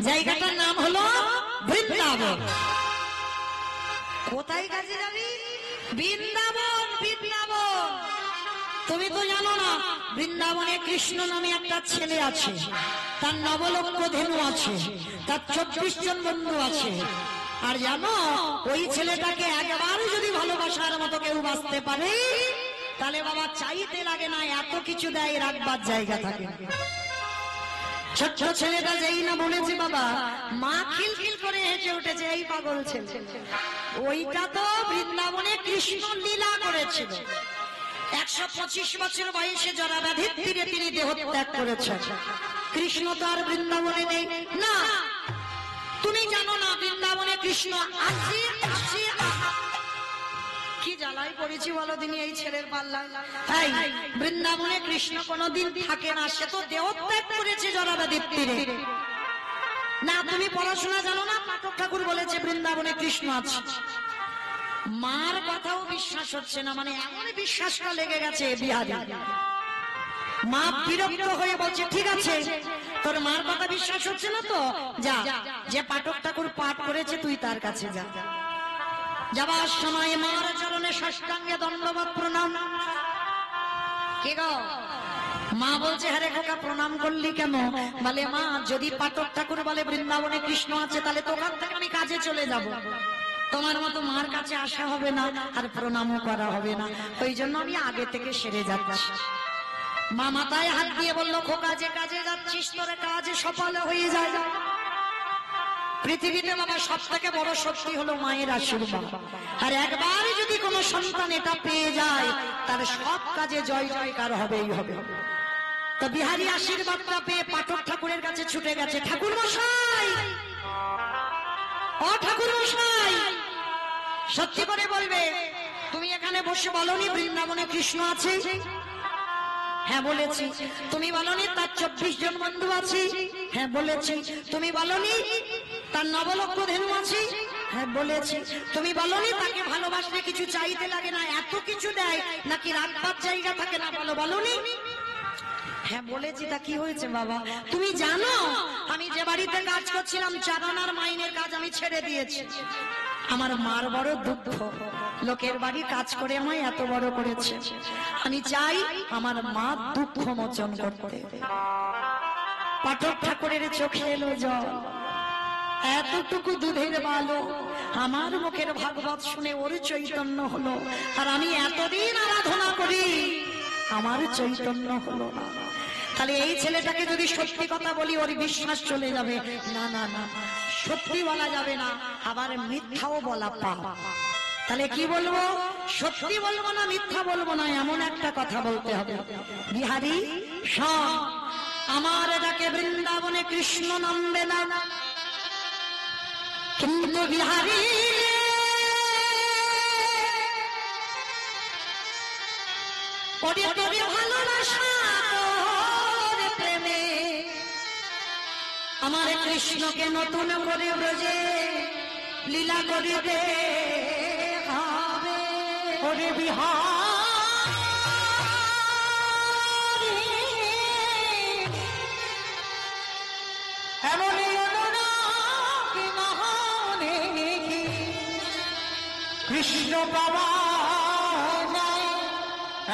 জায়গাটার নাম হলো বৃন্দাবন। কোথায় কাজে যাবি? বৃন্দাবন। বৃন্দাবন তুমি তো জানো না, বৃন্দাবনে কৃষ্ণ নামে একটা ছেলে আছে, তার নবলক্ষ ধেনু আছে, তার 24 জন বন্ধু আছে। আর জানো, ওই ছেলেটাকে একবার যদি ভালোবাসার মতো কেউ বাঁচতে পারে, তাহলে বাবা চাইতে লাগে না, এত কিছু দেয়, রাখবার জায়গা থাকে। ছোট্ট ছেলেটা যেই না বলেছে বাবা, মা খিলখিল করে হেসে উঠেছে, এই পাগল ছেলে, ওইটা তো বৃন্দাবনে কৃষ্ণ লীলা করেছিল। 125 বছর বয়সে জরা ব্যাধির তীরে তিনি দেহত্যাগ করেছেন। কৃষ্ণ তো আর বৃন্দাবনে নেই না। তুমি জানো না বৃন্দাবনে কৃষ্ণ আছে? আছে। কি জ্বালাই পড়েছি বলো দিনি এই ছেলের পাল্লায়। বৃন্দাবনে কৃষ্ণ কোনদিন থাকে না, সে তো দেহত্যাগ করেছে জরা ব্যাধির তীরে। না, তুমি পড়াশোনা জানো না, পাঠক ঠাকুর বলেছে বৃন্দাবনে কৃষ্ণ আছে। মার কথাও বিশ্বাস হচ্ছে না, মানে এমন বিশ্বাসটা লেগে গেছে বিহারী। মা বিরক্ত হয়ে বলছে, ঠিক আছে, তোর মার কথা বিশ্বাস হচ্ছে না তো যা, যে পাঠক ঠাকুর পাঠ করেছে তুই তার কাছে যা। যাবার সময় মার চরণে সাষ্টাঙ্গে দণ্ডবত প্রণাম। কে গো? মা বলছে, হ্যাঁ খোকা, প্রণাম করলি কেন? বলে, মা যদি পাঠক ঠাকুর বলে বৃন্দাবনে কৃষ্ণ আছে, তাহলে তোখান থেকে আমি কাজে চলে যাব, তোমার মতো মার কাছে আসা হবে না, আর প্রণামও করা হবে না, ওই জন্য আমি আগে থেকে সেরে যাচ্ছি। মা মাথায় হাত দিয়ে বলল, খোকা, যে কাজে যাচ্ছিস তোর কাজে সফল হয়ে যায়। পৃথিবীতে বাবা সব থেকে বড় শক্তি হলো মায়ের আশীর্বাদ। আর একবার যদি কোনো সন্তান এটা পেয়ে যায়, তার সব কাজে জয় জয়কার হবেই হবে। তো বিহারী আশীর্বাদটা পেয়ে পাঠক ঠাকুরের কাছে ছুটে গেছে। ঠাকুর মশাই, ও ঠাকুর মশাই, সত্যি করে বলবে, তুমি এখানে বসে বলনি বৃন্দাবনে কৃষ্ণ আছে? হ্যাঁ বলেছি। তুমি বলনি তার 24 জন বন্ধু আছে? হ্যাঁ বলেছি। তুমি বলনি তার নবলক্ষ ধেনু আছে? হ্যাঁ বলেছি। তুমি বলনি তাকে ভালোবাসলে কিছু চাইতে লাগে না, এত কিছু দেয়, নাকি রাখবার জায়গা থাকে না? বলো, বলনি? হ্যাঁ বলেছি। তা কি হয়েছে বাবা? তুমি জানো আমি যে বাড়িতে কাজ করছিলাম, চারানার মাইনের কাজ আমি ছেড়ে দিয়েছি। আমার মার বড় দুঃখ, লোকের বাড়ি কাজ করে আমায় এত বড় করেছে, আমি চাই আমার মা দুঃখ মোচন করতে। পাঠক ঠাকুরের চোখে এলো জল। এতটুকু দুধের বালক আমার মুখের ভাগবত শুনে ওর চৈতন্য হলো, আর আমি এতদিন আরাধনা করি আমার চৈতন্য হলো না। তাহলে এই ছেলেটাকে যদি সত্যি কথা বলি ওর বিশ্বাস চলে যাবে। না না না, সত্যি বলা যাবে না, আবার মিথ্যাও বলা পাপ। তাহলে কি বলবো? সত্যি বলবো না, মিথ্যা বলবো না, এমন একটা কথা বলতে হবে। বিহারী শোন, আমার ডাকে বৃন্দাবনে কৃষ্ণ নামবে না, কিন্তু বিহারী ওরে তোরে ভালোবাসা তোরে প্রেমে আমার কৃষ্ণকে নতুন করে ব্রজে লীলা করিতে হবে। ওরে বিহারী এমনই অনুরাগ মহানে কৃষ্ণ বাবা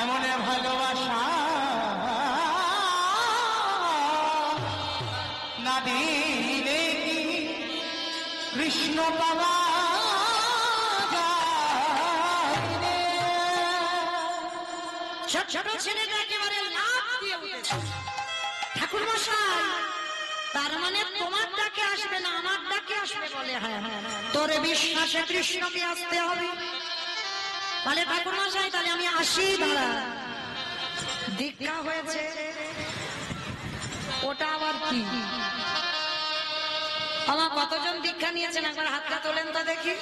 এমন ভালোবাসা না দিলে কি কৃষ্ণ বাবা ছোট ছেলেটা একেবারে লাফ দিয়ে উঠেছে। ঠাকুর মশাই, তার মানে তোমার ডাকে আসবে না আমার ডাকে আসবে বলে? হ্যাঁ, তোর বিশ্বাসে কৃষ্ণকে আসতে হবে। তাহলে ঠাকুর মশাই তাহলে আমি আসি। দাঁড়া, দীক্ষা হয়েছে ওটা আবার কি? আমার কতজন দীক্ষা নিয়েছেন একবার হাতটা তোলেন তো দেখি।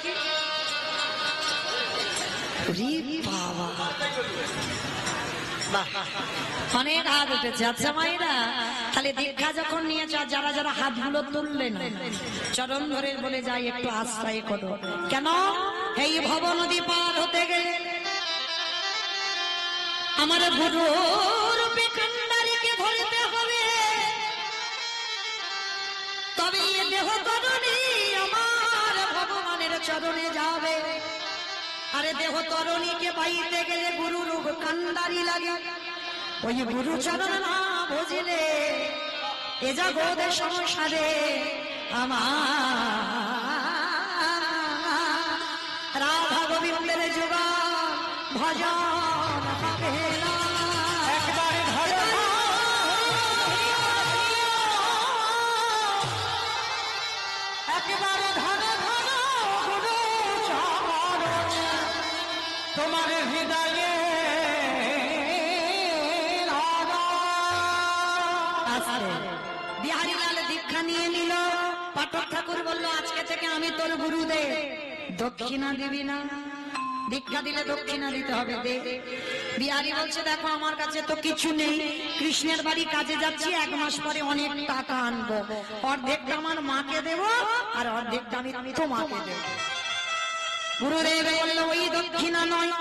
অনেক হাত উঠেছে। আচ্ছা মায়েরা, তাহলে দীক্ষা যখন নিয়েছ, যারা যারা হাতগুলো তুললেন চরণ ধরে বলে যাই একটু আশ্রয় করো। কেন? এই ভব নদী পার হতে গেলে আমার গুরুর কান্ডারিকে ধরতে হবে, তবে এ দেহ তরণী আমার ভগবানের চরণে যাবে। আরে দেহ তরণীকে পাইতে গেলে গুরুর কান্ডারি লাগে। ওই গুরু চরণ না বুঝিলে এ জগতে সংসারে আমার রাধা গোবিন্দের যুগা ভজন হবে না। একবারে ধরো একবারে ধরো ধরো গুরু চরণ তোমার হৃদয়ে। বিহারী লাল দীক্ষা নিয়ে নিল। পাঠক ঠাকুর বলল, আজকে থেকে আমি তোর গুরুদেব, দক্ষিণা দিবি না? দীক্ষা দিলে দক্ষিণা দিতে হবে, দে। বিহারী বলছে, দেখো আমার কাছে তো কিছু নেই, কৃষ্ণের বাড়ি কাজে যাচ্ছি, 1 মাস পরে অনেক টাকা আনবো, অর্ধেকটা আমার মাকে দেব আর অর্ধেকটা আমি তোমাকে দেব। গুরুদেব বলল, ওই দক্ষিণা নয়,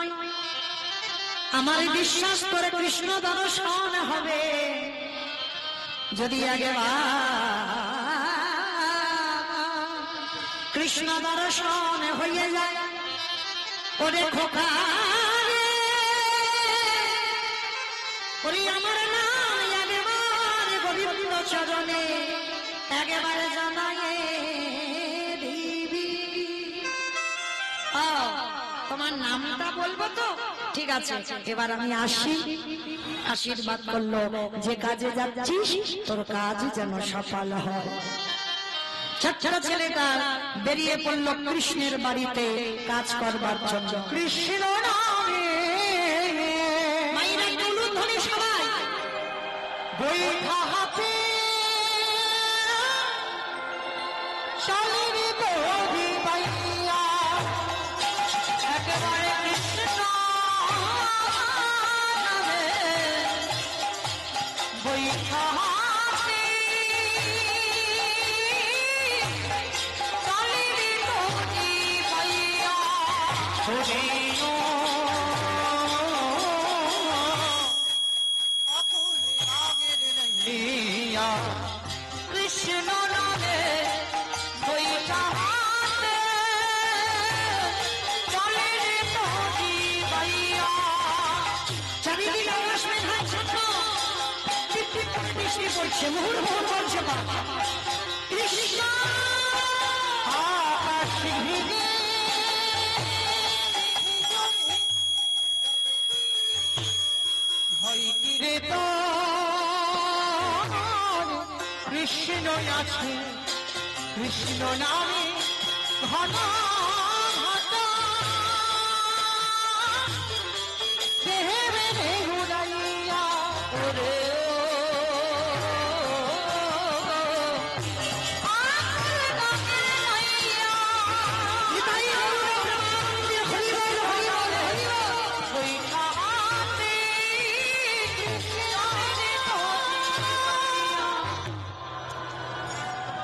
আমার বিশ্বাস করে কৃষ্ণ দর্শন হবে যদি আগে কৃষ্ণ দর্শন হয়ে যায়। ওরে খোকা ওরে আমার নাম একবার গোবিন্দ চরণে একেবারে জানাই দিবি। তোমার নামটা বলবো তো? ঠিক আছে, এবার আমি আসি। আশীর্বাদ করলো, যে কাজে যাচ্ছিস তোর কাজ যেন সফল হয়। ছোট ছেলেটা বেরিয়ে পড়ল কৃষ্ণের বাড়িতে কাজ করবার জন্য। কৃষ্ণ নামে মাইরা টুলু ধরে সবাই বৈঠা হাতে শালিনী বৌদি পাইয়া একেবারে কৃষ্ণ নামে বৈঠা কৃষ্ণ নামে বৈঠা হাতে চলে রে তোজি বাইয়া। চারিদিকে আসবে ছোট বৃষ্টি করছে, মুহুর্মুহু চলছে পাঠ। কৃষ্ণ আকাশ ভেঙে ভয় কিরে তো কৃষ্ণ আছে, কৃষ্ণ নামে ঘন ঘট দেহে বেঁধে উড়াইয়া ওরে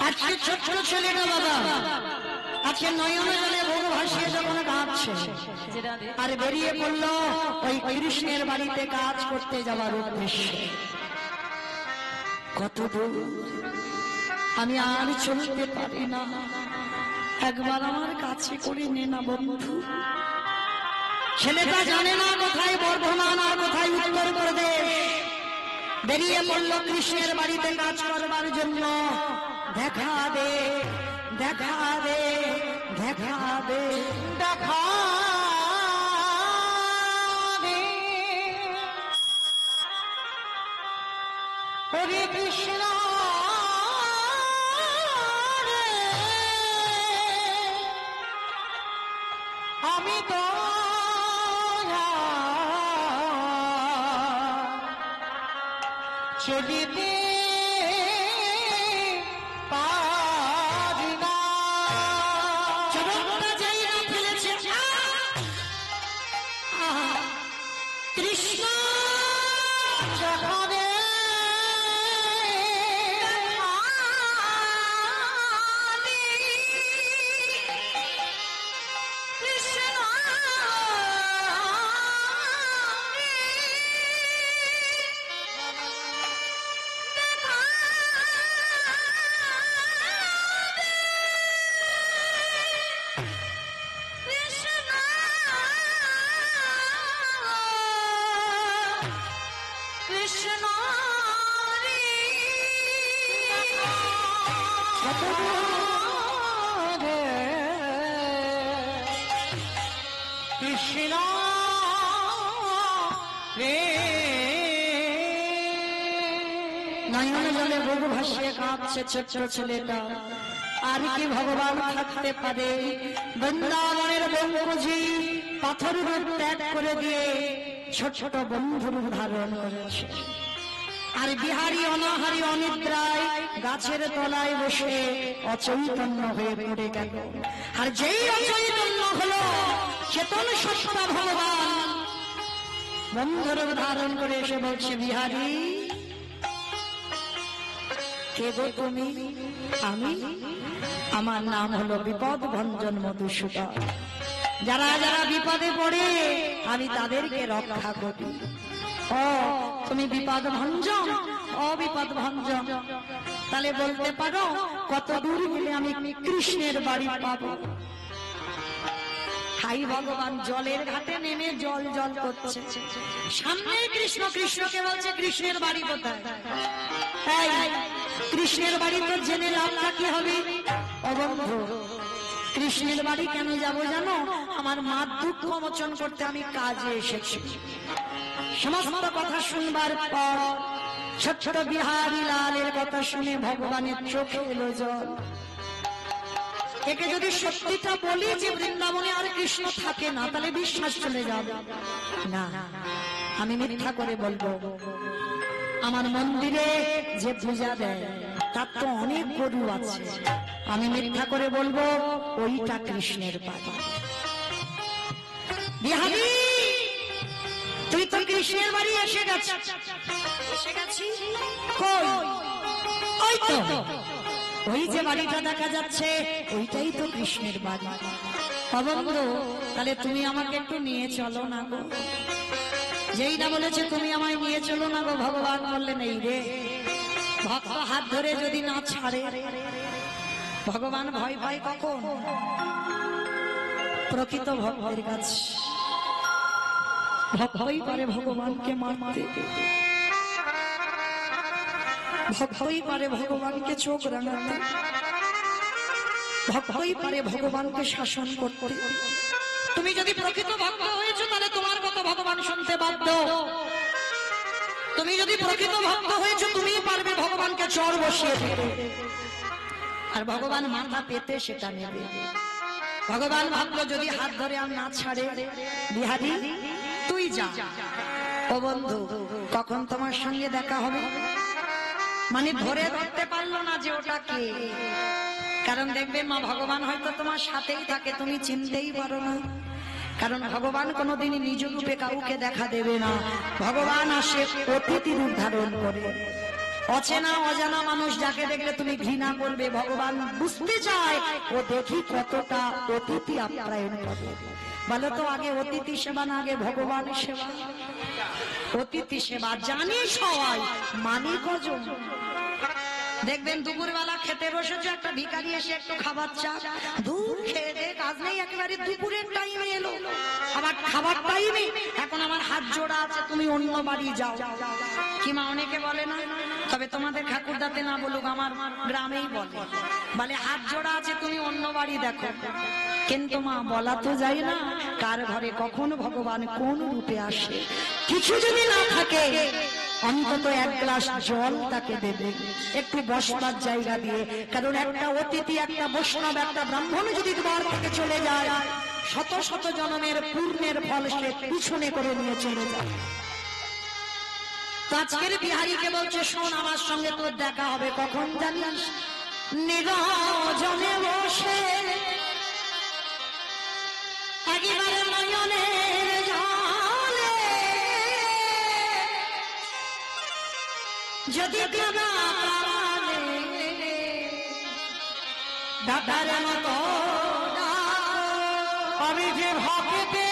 আজকে ছোট ছোট ছেলেরা বাবা আজকে নয়নে জলে ভোগ ভাসিয়ে যখন কাঁদছে আর বেরিয়ে পড়লো ওই কৃষ্ণের বাড়িতে কাজ করতে যাওয়ার উদ্দেশ্যে। কত দূর আমি আর চলতে পারি না, একবার আমার কাছে করে নে না বন্ধু। ছেলেটা জানে না কোথায় বর্ধমান আর কোথায় উত্তরপ্রদেশ। বেরিয়ে পড়লো কৃষ্ণের বাড়িতে কাজ করবার জন্য। দেখা দে দেখা দে দেখা দে দেখা দে হরে কৃষ্ণ আমি তো চলিতে পারি না। চরণটা যাই না ফেলেছে কৃষ্ণ যখন কৃষ্ণ নয়নে জলে বুক ভাসিয়ে কাঁদছে ছোট্ট ছেলেটা। আর কি ভগবান থাকতে পারে? বৃন্দাবনের বঙ্গজি পাথর রূপ ত্যাগ করে দিয়ে ছোট ছোট বন্ধুর ধারণ করেছে। আর বিহারী অনাহারী অনিদ্রায় গাছের তলায় বসে অচৈতন্য হয়ে পড়ে গেল। আর যেই অচৈতন্য হলো চেতন সত্তা ভগবান বন্ধুর ধারণ করে এসে বলছে, বিহারী কে গো তুমি? আমি, আমার নাম হলো বিপদ ভঞ্জন মধুসূদন। যারা যারা বিপদে পড়ে আমি তাদেরকে রক্ষা করি। ও তুমি বিপদ ভঞ্জন, অবিপদ ভঞ্জন, তাহলে বলতে পারো কত দূর গেলে আমি কৃষ্ণের বাড়ি পাবো? হাই ভগবান জলের ঘাটে নেমে জল জল করছে, সামনে কৃষ্ণ, কৃষ্ণকে বলছে কৃষ্ণের বাড়ি কোথায়? কৃষ্ণের বাড়ি তো জেনে লাভটা কি হবে? অবন্ধ কৃষ্ণের বাড়ি কেন যাবো জানো? আমার মার দুঃখ মোচন করতে আমি কাজে এসেছি। সমস্ত কথা শুনবার পর ছোট ছোট বিহারী লালের কথা শুনে ভগবানের চোখে এলো জল। একে যদি সত্যিটা বলি যে বৃন্দাবনে আর কৃষ্ণ থাকে না, তাহলে বিশ্বাস চলে যাবে। না, আমি মিথ্যা করে বলবো। আমার মন্দিরে যে পূজা দেয় তার তো অনেক গরু আছে, আমি মিথ্যা করে বলবো ওইটা কৃষ্ণের বাড়ি। বিহারী তুই তো কৃষ্ণের বাড়ি এসে গেছিস। ওই তো ওই যে বাড়িটা দেখা যাচ্ছে ওইটাই তো কৃষ্ণের বাড়ি। অবন্ধ তাহলে তুমি আমাকে একটু নিয়ে চলো না গো। যেই না বলেছে তুমি আমায় নিয়ে চলো না গো, ভগবান বললেন এই রে ভক্ত হাত ধরে যদি না ছাড়ে ভগবান ভয় পায় কখন? প্রকৃত ভক্তের কাছে ভয় করে ভগবানকে মারতে। ভক্তই পারে ভগবানকে চোখ রাঙাতে, ভক্তই পারে ভগবানকে শাসন করতে। তুমি যদি প্রকৃত ভক্ত হয়েছো তাহলে তোমার কথা ভগবান শুনতে বাধ্য। তুমি যদি প্রকৃত ভক্ত হয়েছো তুমি পারবে ভগবানকে চর বসিয়ে দিতে, আর ভগবান মাথা পেতে সেটা নেবে। ভগবান ভাবলো যদি হাত ধরে আর না ছাড়ে, বিহারী তুই যা, ও বন্ধু কখন তোমার সঙ্গে দেখা হবে, মানে ধরে ধরতে পারলো না যে ওটা কে। কারণ দেখবে মা ভগবান হয়তো তোমার সাথেই থাকে, তুমি চিনতেই পারো না। কারণ ভগবান কোনোদিনই নিজ রূপে কাউকে দেখা দেবে না। ভগবান আসে অতিথি রূপ ধারণ করে। অচেনা অজানা মানুষ যাকে দেখলে তুমি ঘৃণা করবে, ভগবান বুঝতে চায় ও দেখি কতটা অতিথি আপ্যায়ন করে। বলো তো আগে অতিথি সেবা না আগে ভগবানের সেবা? অতিথি সেবা জানি সবাই, মানি কজন? দেখবেন দুপুরবেলা খেতে বসেছে, একটা ভিখারি এসে একটু খাবার চা, দূর খেয়ে দে কাজ নেই, একেবারে দুপুরের টাইমে এলো, আবার খাবার টাইমে এখন আমার হাত জোড়া আছে তুমি অন্য বাড়ি যাও। কিমা অনেকে বলে না, তবে তোমাদের ঠাকুরদাতে না বলুক, আমার গ্রামেই বলে হাত জোড়া আছে তুমি অন্য বাড়ি দেখো। কিন্তু মা বলা তো যায় না কার ঘরে কখন ভগবান কোন রূপে আসে। কিছু যদি না থাকে অন্তত এক গ্লাস জল তাকে দেবে, একটু বসবার জায়গা দিয়ে। কারণ একটা অতিথি, একটা বৈষ্ণব, একটা ব্রাহ্মণ যদি তোমার থেকে চলে যায়, শত শত জন্মের পূর্ণের ফল সে পিছনে করে নিয়ে চলে যায়। আজকের বিহারীকে বলছে শোন আমার সঙ্গে তোর দেখা হবে কখন জানিস? নিরজনে বসে একেবারে নয়নের জলে যদি দাদার মতো আমি যে ভক্তে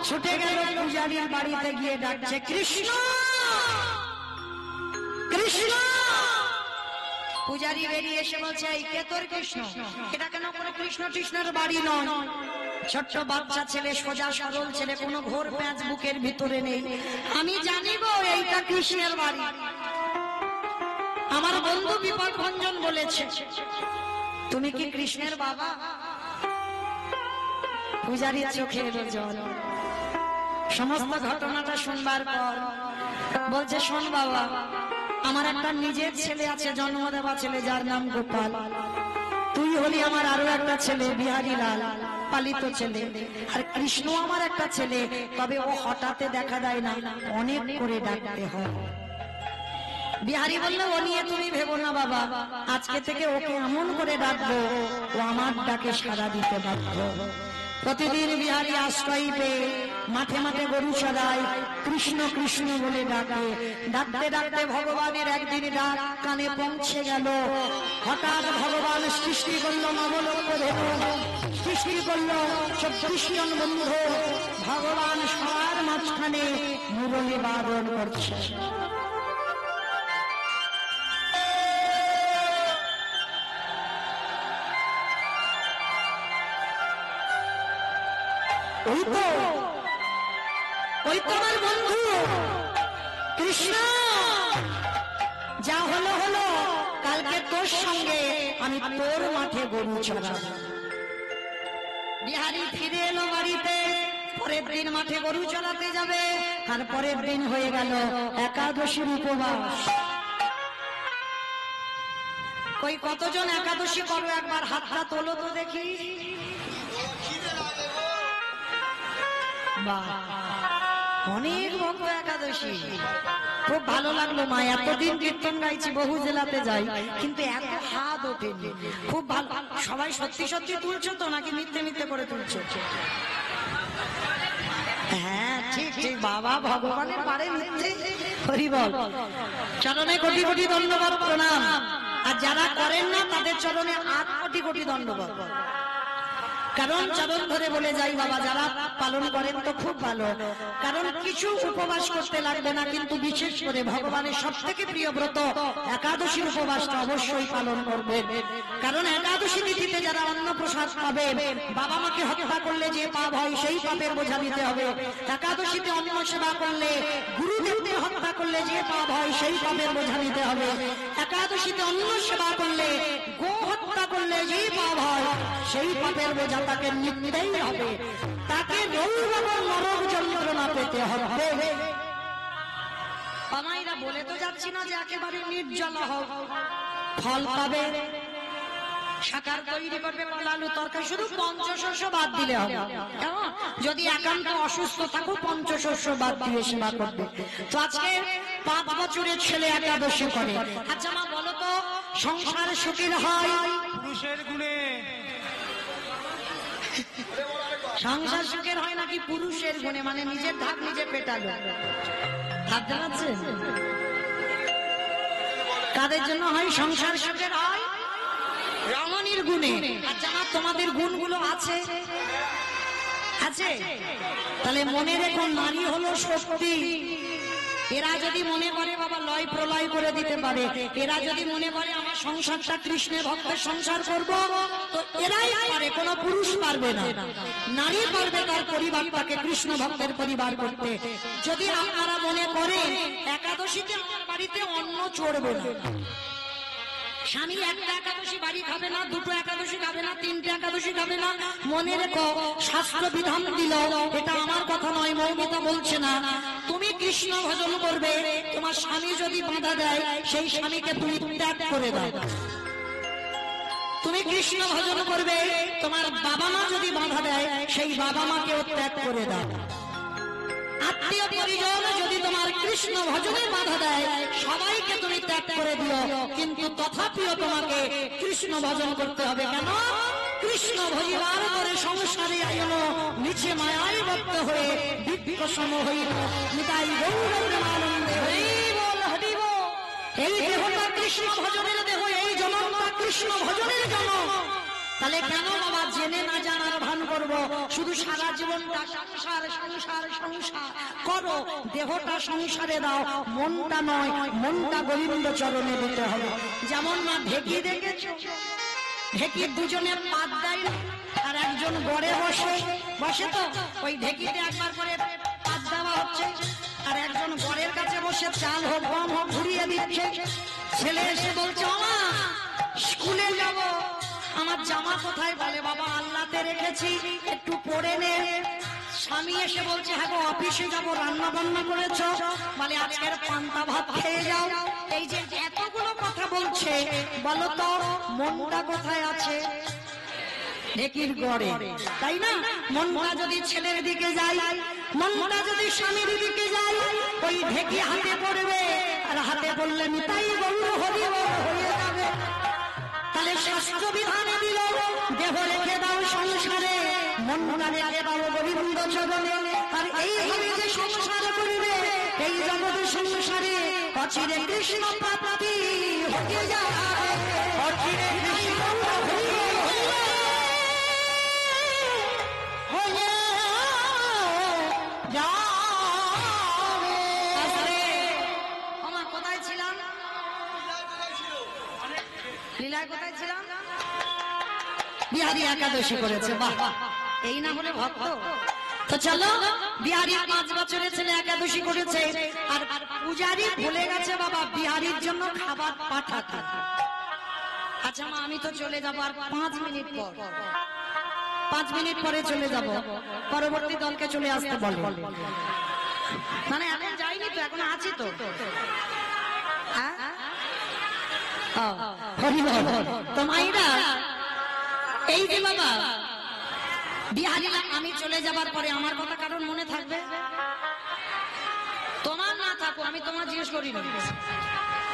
ছুটে গেল পূজারীর বাড়িতে গিয়ে ডাকছে কৃষ্ণ কৃষ্ণ। পূজারী বেরিয়ে এসে বলছে এই কে তোর কৃষ্ণ? এটা কেন করে কৃষ্ণ কৃষ্ণের বাড়ি নয়, ছোট্ট বাচ্চা ছেলে, সোজা সরল ছেলে, কোনো ঘোর প্যাঁচ বুকের ভিতরে নেই। আমি জানি গো এইটা কৃষ্ণের বাড়ি। আমার বন্ধু বিপদ ভঞ্জন বলেছে তুমি কি কৃষ্ণের বাবা? পূজারীর চোখে এলো জল। সমস্ত ঘটনাটা শুনবার পর বলছে শোন বাবা, আমার একটা নিজের ছেলে আছে, জন্ম দেওয়া ছেলে, যার নাম গোপাল। তুই হলি আমার আরো একটা ছেলে বিহারী লাল, পালিত ছেলে। আর কৃষ্ণ আমার একটা ছেলে, তবে ও হঠাৎ দেখা দেয় না, অনেক করে ডাকতে হয়। বিহারী বললো ও নিয়ে তুমি ভেবো না বাবা, আজকে থেকে ওকে এমন করে ডাকবো ও আমার ডাকে সাড়া দিতে বাধ্য। প্রতিদিন বিহারী আশ্রয় পেয়ে মাঠে মাঠে গরু চড়ায়, কৃষ্ণ কৃষ্ণ বলে ডাকে। ডাকতে ডাকতে ভগবানের একদিন ডাক কানে পৌঁছে গেল। হঠাৎ ভগবান সৃষ্টি করলো নবলোক ধরু, সৃষ্টি করলো 24 জন বন্ধু। ভগবান সবার মাঝখানে মুরলী বাদন করছে। ওই তো আমার বন্ধু কৃষ্ণ, যা হলো হলো, কালকে তোর সঙ্গে আমি তোর মাঠে গরু চড়াবো। বিহারী ফিরে এলো বাড়িতে, পরের দিন মাঠে গরু চড়াতে যাবে। আর পরের দিন হয়ে গেল একাদশীর উপবাস। ওই কতজন একাদশী করো একবার হাতটা তোলো তো দেখি। অনেক ভক্ত একাদশী, খুব ভালো লাগলো মা। এতদিন কীর্তন গাইছি, বহু জেলাতে যাই, কিন্তু এত হাত ওঠেনি। খুব ভালো। সবাই সত্যি সত্যি তুলছো তো নাকি মিথ্যে মিথ্যে করে তুলছো? হ্যাঁ ঠিক ঠিক বাবা, ভগবানের পারে মিথ্যে। হরি বল। চরণে কোটি কোটি ধন্যবাদ প্রণাম। আর যারা করেন না তাদের চরণে ৮ কোটি কোটি দণ্ডবত। কারণ চরণ ধরে বলে যাই বাবা, যারা পালন করেন তো খুব ভালো, কারণ কিছু উপবাস করতে লাগবে না, কিন্তু বিশেষ করে ভগবানের সব থেকে প্রিয় ব্রত একাদশীর উপবাসটা অবশ্যই পালন করবেন। কারণ একাদশী তিথিতে যারা অন্ন প্রসাদ পাবে, বাবা মাকে হত্যা করলে যে পাপ হয় সেই পাপের বোঝা দিতে হবে। একাদশীতে অন্ন সেবা করলে, গুরুদেবকে হত্যা করলে যে পাপ হয় সেই পাপের বোঝা দিতে হবে। একাদশীতে অন্ন সেবা করলে, গো হত্যা করলে যে পাপ হয় সেই পাপের বোঝা তাকে নিতেই হবে, তাকে নরক যন্ত্রণা পেতে হবে। আমাইরা বলে তো যাচ্ছি না যে একেবারে নির্জল হোক, ফল পাবে, শাকার তৈরি করবে, আলু তরকারি, শুধু পঞ্চশস্য বাদ দিলে হবে। কেমন? যদি একান্ত অসুস্থ থাকো পঞ্চশস্য বাদ দিয়ে সেবা করবে। তো আজকে 5 বছরের ছেলে একাদশী করে। আচ্ছা মা বলো তো, সংসার সুখের হয় পুরুষের গুণে? সংসার সুখের হয় নাকি পুরুষের গুণে? মানে নিজের ধাক নিজে পেটালো। ভাবতে পারছেন কাদের জন্য হয় সংসার সুখের হয়? রমণীর গুণে। আচ্ছা মা, তোমাদের গুণগুলো আছে? আছে? তাহলে মনে রেখো, নারী হলো শক্তি। এরা যদি মনে করে বাবা লয় প্রলয় করে দিতে পারে, এরা যদি মনে করে আমার সংসারটা কৃষ্ণের ভক্তের সংসার করব, তো এরাই পারে, কোনো পুরুষ পারবে না। নারী পারবে তার পরিবারটাকে কৃষ্ণ ভক্তের পরিবার করতে। যদি আপনারা মনে করেন একাদশীতে আমার বাড়িতে অন্ন চড়বে না, স্বামী একটা একাদশী বাড়ি খাবে না, 2টো একাদশী খাবে না, 3টে একাদশী খাবে না, মনে রেখো শাস্ত্র বিধান দিল, এটা আমার কথা নয়, মৌমিতা বলছে না। তুমি কৃষ্ণ ভজন করবে, তোমার স্বামী যদি বাধা দেয় সেই স্বামীকে তুমি ত্যাগ করে দাও। তুমি কৃষ্ণ ভজন করবে, তোমার বাবা মা যদি বাধা দেয় সেই বাবা মাকেও ত্যাগ করে দাও। আত্মীয় পরিজন যদি তোমার কৃষ্ণ ভজনে বাধা দেয় সবাইকে তুমি ত্যাগ করে দিও, কিন্তু তথাপিও তোমাকে কৃষ্ণ ভজন করতে হবে। কেন? কৃষ্ণ ভজিবার করে সংসারে আইল, নিচে মায়ায় বদ্ধ হয়ে দিব্য সম হইল, নিতাই গৌর আনন্দে হরিব হরিব। এই দেহটা কৃষ্ণ ভজনের দেহ, এই জনমটা কৃষ্ণ ভজনের জনম। তাহলে কেন বাবা জেনে না জানার ভান করব? শুধু সারা জীবনটা সংসার সংসার সংসার করো, দেহটা সংসারে দাও, মনটা নয়, মনটা গোবিন্দ চরণে দিতে হবে। যেমন না ঢেকি দেখেছ, ঢেকি দুজনে পাত দেয় আর একজন গড়ে বসে বসে, তো ওই ঢেকিতে একবার করে পাত দেওয়া হচ্ছে, আর একজন গড়ের কাছে বসে চাল হোক গম হোক ঘুরিয়ে দিচ্ছে। ছেলে এসে বলছে মা স্কুলে যাব, আমার জামা কোথায়? বলে বাবা আল্লাতে রেখেছি, একটু পরে নে। স্বামী এসে বলছে হ্যাঁ গো অফিসে যাবো, রান্না বান্না করেছো? বলে আজকের পান্তা ভাত খেয়ে যাও। এই যে এতগুলো কথা বলছে, বলো তো মনটা কোথায় আছে? ঢেকির গড়ে, তাই না? মনটা যদি ছেলের দিকে যায়, মনটা যদি স্বামীর দিকে যায়, ওই ঢেকি হাতে পড়বে, আর হাতে পড়লে নিতাই গৌর হরিব হয়ে যাবে। তাহলে শাস্ত্র বিধানে দিল দেহ রেখে দাও সংসারে, মনটা রেখে দাও গোবিন্দ চরণে। আর এইভাবে যে সংসার করবে, এই জগতের সংসারে অচিরে কৃষ্ণ প্রাপ্তি হয়ে যায়, অচিরে কৃষ্ণ কোথায় ছিলাম? বিহারী একাদশী করেছে, বাহ! এই না হলে ভক্ত। তো চলো, বিহারী 5 বছরের ছেলে একাদশী করেছে, আর পূজারী ভুলে গেছে বাবা বিহারীর জন্য খাবার পাঠাতে। আচ্ছা মা আমি তো চলে যাবো আর 5 মিনিট পর, 5 মিনিট পরে চলে যাব, পরবর্তী দলকে চলে আসতে বলে। মানে এখন যাইনি তো, এখন আছি তো। হ্যাঁ তো মাইরা, এই যে বাবা বিহারী আমি চলে যাবার পরে আমার কথা কারণ মনে থাকবে? তোমার না থাকো, আমি তোমার জিজ্ঞেস করি না,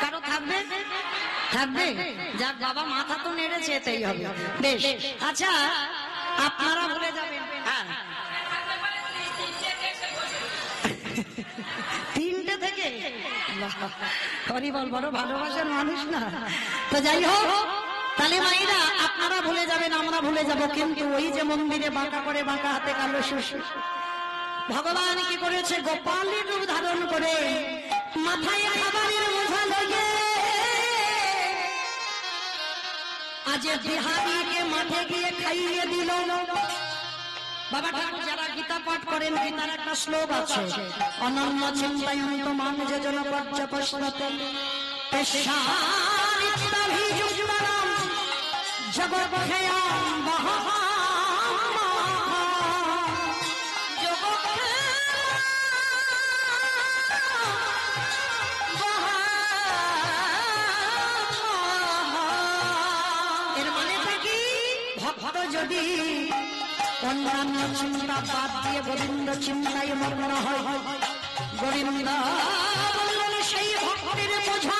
কারো থাকবে? থাকবে। যাক বাবা মাথা তো নেড়েছে, এতেই হবে। বেশ, আচ্ছা আপনারা ভুলে যাবেন। হ্যাঁ 3টে থেকে হরি বল, বড় ভালোবাসার মানুষ না। তো যাই হোক, তাহলে মায়েরা আপনারা ভুলে যাবেন, আমরা ভুলে যাব, কিন্তু ওই যে মন্দিরে বাঁকা করে বাঁকা হাতে কালো শ্বশুর ভগবান কি করেছে, গোপালের রূপ ধারণ করে মাথায় খাবারের বোঝা লইয়ে আজ বিহারীকে মাঠে গিয়ে খাইয়ে দিল। বাবা ঠাকুর যারা গীতা পাঠ করেন, গীতার একটা শ্লোক আছে, অনন্য চিন্তায়ন্ত মান যোজন পর্যপশ্যতে তেষারিত্তাভিযুক্তানাম জগৎক্ষয়াম বহঃ। এর মানেটা কি, ভক্ত যদি অন্যান্য চিন্তা বাদ দিয়ে গোবিন্দ চিন্তায় মগ্ন হয়, গোবিন্দ বললেন সেই ভক্তের বোঝা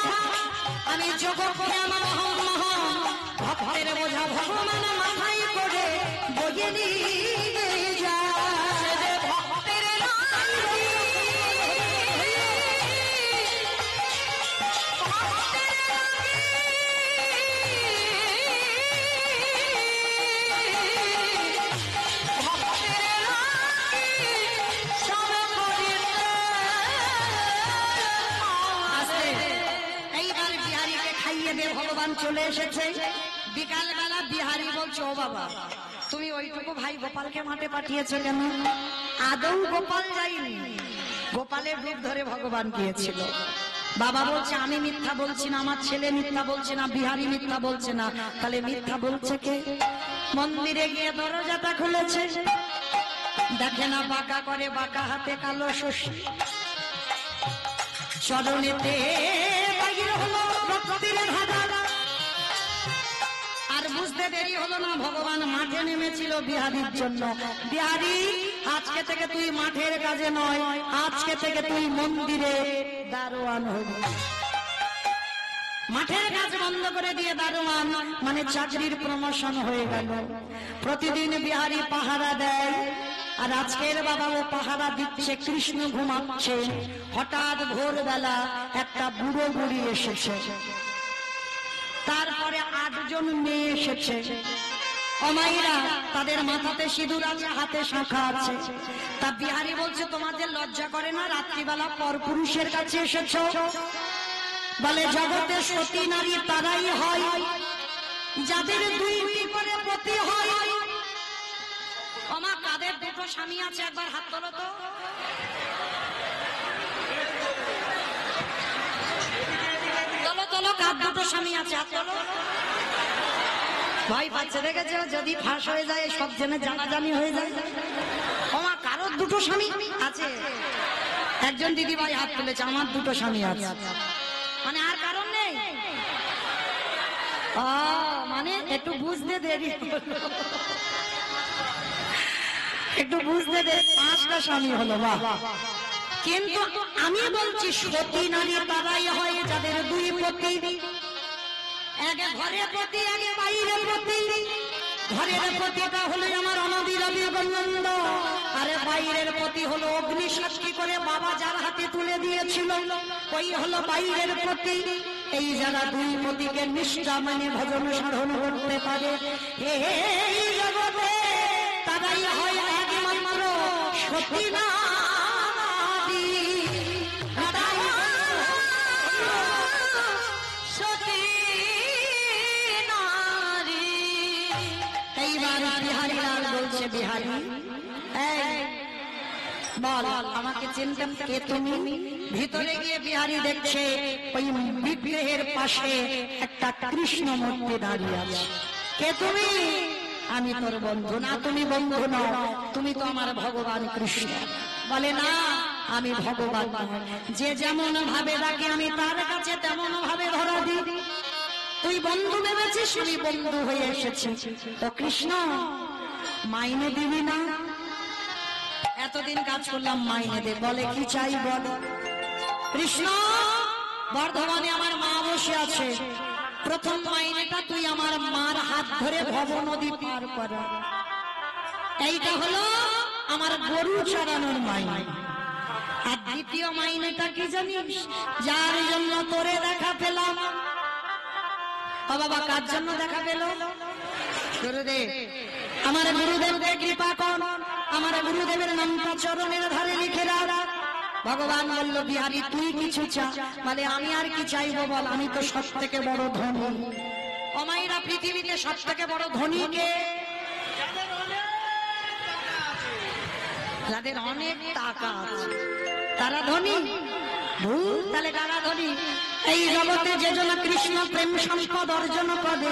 আমি জগৎক্ষয়াম ভক্তের বোঝা ভগবান মাথায় করে বয়ে নিয়ে যায়। ভক্তের ভগবান চলে এসেছে। বিকাল বেলা বিহারী বলছে, ও বাবা তুমি ওইটুকু ভাই গোপালকে মাঠে পাঠিয়েছো কেন? আদৌ গোপাল যায়নি, গোপালের রূপ ধরে ভগবান গিয়েছিল। বাবা বলছে আমি মিথ্যা বলছি না, আমার ছেলে মিথ্যা বলছে না, বিহারী মিথ্যা বলছে না, তাহলে মিথ্যা বলছে কে? মন্দিরে গিয়ে দরজাটা খুলেছে, দেখে না বাঁকা করে বাঁকা হাতে কালো শ্বশুর, চরণেতে বাইরে হলো রক্তের ধারা। আর বুঝতে দেরি হলো না, ভগবান মাঠে নেমেছিল বিহারীর জন্য। বিহারী আজকে থেকে তুই মাঠের কাজে নয়, আজকে থেকে তুই মন্দিরে দারোয়ান হবি। মাঠের কাজ বন্ধ করে দিয়ে দারোয়ান মানে চাকরির প্রমোশন হয়ে গেল। প্রতিদিন বিহারী পাহারা দেয়, আর আজকের বাবা ও পাহারা দিচ্ছে, কৃষ্ণ ঘুমাচ্ছে। হঠাৎ ভোরবেলা একটা বুড়ো বুড়ি এসেছে, তারপরে 8 জন মেয়ে এসেছে। অমাইরা তাদের মাথাতে সিঁদুর আছে, হাতে শাঁখা আছে। তা বিহারী বলছে তোমাদের লজ্জা করে না, রাত্রিবেলা পরপুরুষের কাছে এসেছো? বলে জগতে সতী নারী তারাই হয় যাদের 2টি করে পতি হয়। আমার কাদের 2টো স্বামী আছে, একবার হাত তোলো তো। চলো চলো, কার 2টো স্বামী আছে হাত তোলো। ভয় পাচ্ছে, দেখেছো? যদি ফাঁস হয়ে যায় সব জেনে জানাজানি হয়ে যায়। আমার কারোর 2টো স্বামী আছে? একজন দিদি ভাই হাত তুলেছে, আমার 2টো স্বামী আছে। মানে আর কারণ নেই? মানে একটু বুঝতে দেরি, একটু বুঝতে দেরি, 5টা স্বামী হলো। বাহ! কিন্তু আমি বলছি সতী নারী তারাই হয় যাদের 2 পতি। এক ঘরে পতি, এক বাইরে পতি। ঘরের পতিটা হলো আমার অনবিরবি গোবিন্দ, আরে বাইরের পতি হলো অগ্নি সাক্ষী করে বাবা যার হাতে তুলে দিয়েছিল, ওই হলো বাইরের পতি। এই যারা 2 পতিকে নিষ্ঠা মানে ভজন সাধন করতে পারে এই জগতে, তারাই হয় একমাত্র সতী নারী। সতী নারী। এইবার বিহারী লাল বলছে, বিহারী বল আমাকে চিনতেন কে তুমি? ভিতরে গিয়ে বিহারী দেখছে ওই বিগ্রহের পাশে একটা কৃষ্ণ মূর্তি দাঁড়িয়ে আছে। কে তুমি? আমি তোর বন্ধু। না তুমি বন্ধু নও, তুমি তো আমার ভগবান কৃষ্ণ। বলে না আমি ভগবান, যে যেমন ভাবে ডাকে আমি তার কাছে তেমন ভাবে ধরা দিই। তুই বন্ধু ভেবেছিস, আমি বন্ধু হয়ে এসেছি। তো কৃষ্ণ মাইনে দিবি না? এতদিন কাজ করলাম, মাইনে দে। বলে কি চাই বল? কৃষ্ণ বর্ধমানে আমার মা বসে আছে, প্রথম মাইনেটা তুই আমার মার হাত ধরে ভব নদী পার করা। এইটা হলো আমার গরু চড়ানোর মাইনে। আর দ্বিতীয় মাইনেটা কি জানিস? যার জন্য তোরে দেখা পেলাম। ও বাবা, কার জন্য দেখা পেল? গুরুদেব। আমার গুরুদেবকে কৃপা কর, আমার গুরুদেবের নামটা চরণের ধারে লিখে রাখ। ভগবান বলল, বিহারী তুই কিছু চা। বলে, আমি আর কি চাইবো বল, আমি তো সব থেকে বড় ধনী। অমাইরা, পৃথিবীতে সব থেকে বড় ধনী কে? যাদের অনেক টাকা আছে তারা ধনী। তাহলে কারা ধনী? এই জগতে যে জন কৃষ্ণ প্রেম সম্পদ অর্জন করে,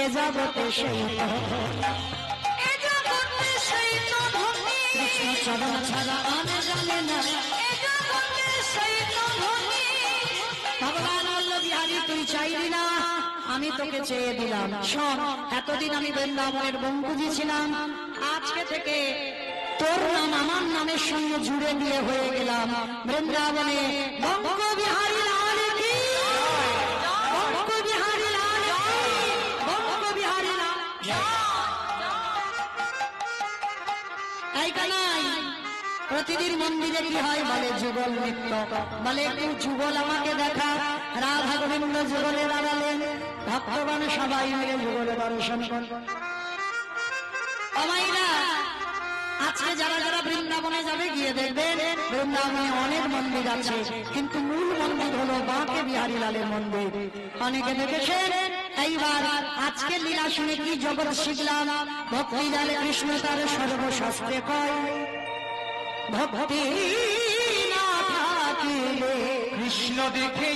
এ জগতে সেই কৃষ্ণ চরণ ছাড়া আর জানে না। ভগবান বলল, বিহারী তুই চাইলি না, আমি তোকে চেয়ে দিলাম। শোন, এতদিন আমি বৃন্দাবনের বঙ্কুজি ছিলাম, আজকে থেকে তোর নাম আমার নামের সঙ্গে জুড়ে দিয়ে হয়ে গেলাম বৃন্দাবনে বঙ্গ বিহারী লাল কি, বঙ্গ বিহারী লাল কি, বঙ্গ বিহারী লাল। তাই কানাই প্রতিদিন মন্দিরে কি হয় বলে, যুগল নৃত্য। বলে, একটু যুগল আমাকে দেখা। রাধা গোবিন্দ যুগলে দাঁড়ালেন, ভক্তগণ সবাই মিলে যুগলে দর্শন করলেন। আমাইরা আজকে যারা যারা বৃন্দাবনে যাবে গিয়ে দেখবেন, বৃন্দাবনে অনেক মন্দির আছে, কিন্তু মূল মন্দির হলো বাঁকে বিহারী লালের মন্দির। অনেকে দেখেছেন। এইবার আজকে লীলা শুনে কি জগৎ শিখলাম? ভক্তি জানে কৃষ্ণ তার সর্বশাস্ত্রে কয়, ভক্তি না থাকিলে কৃষ্ণ দেখে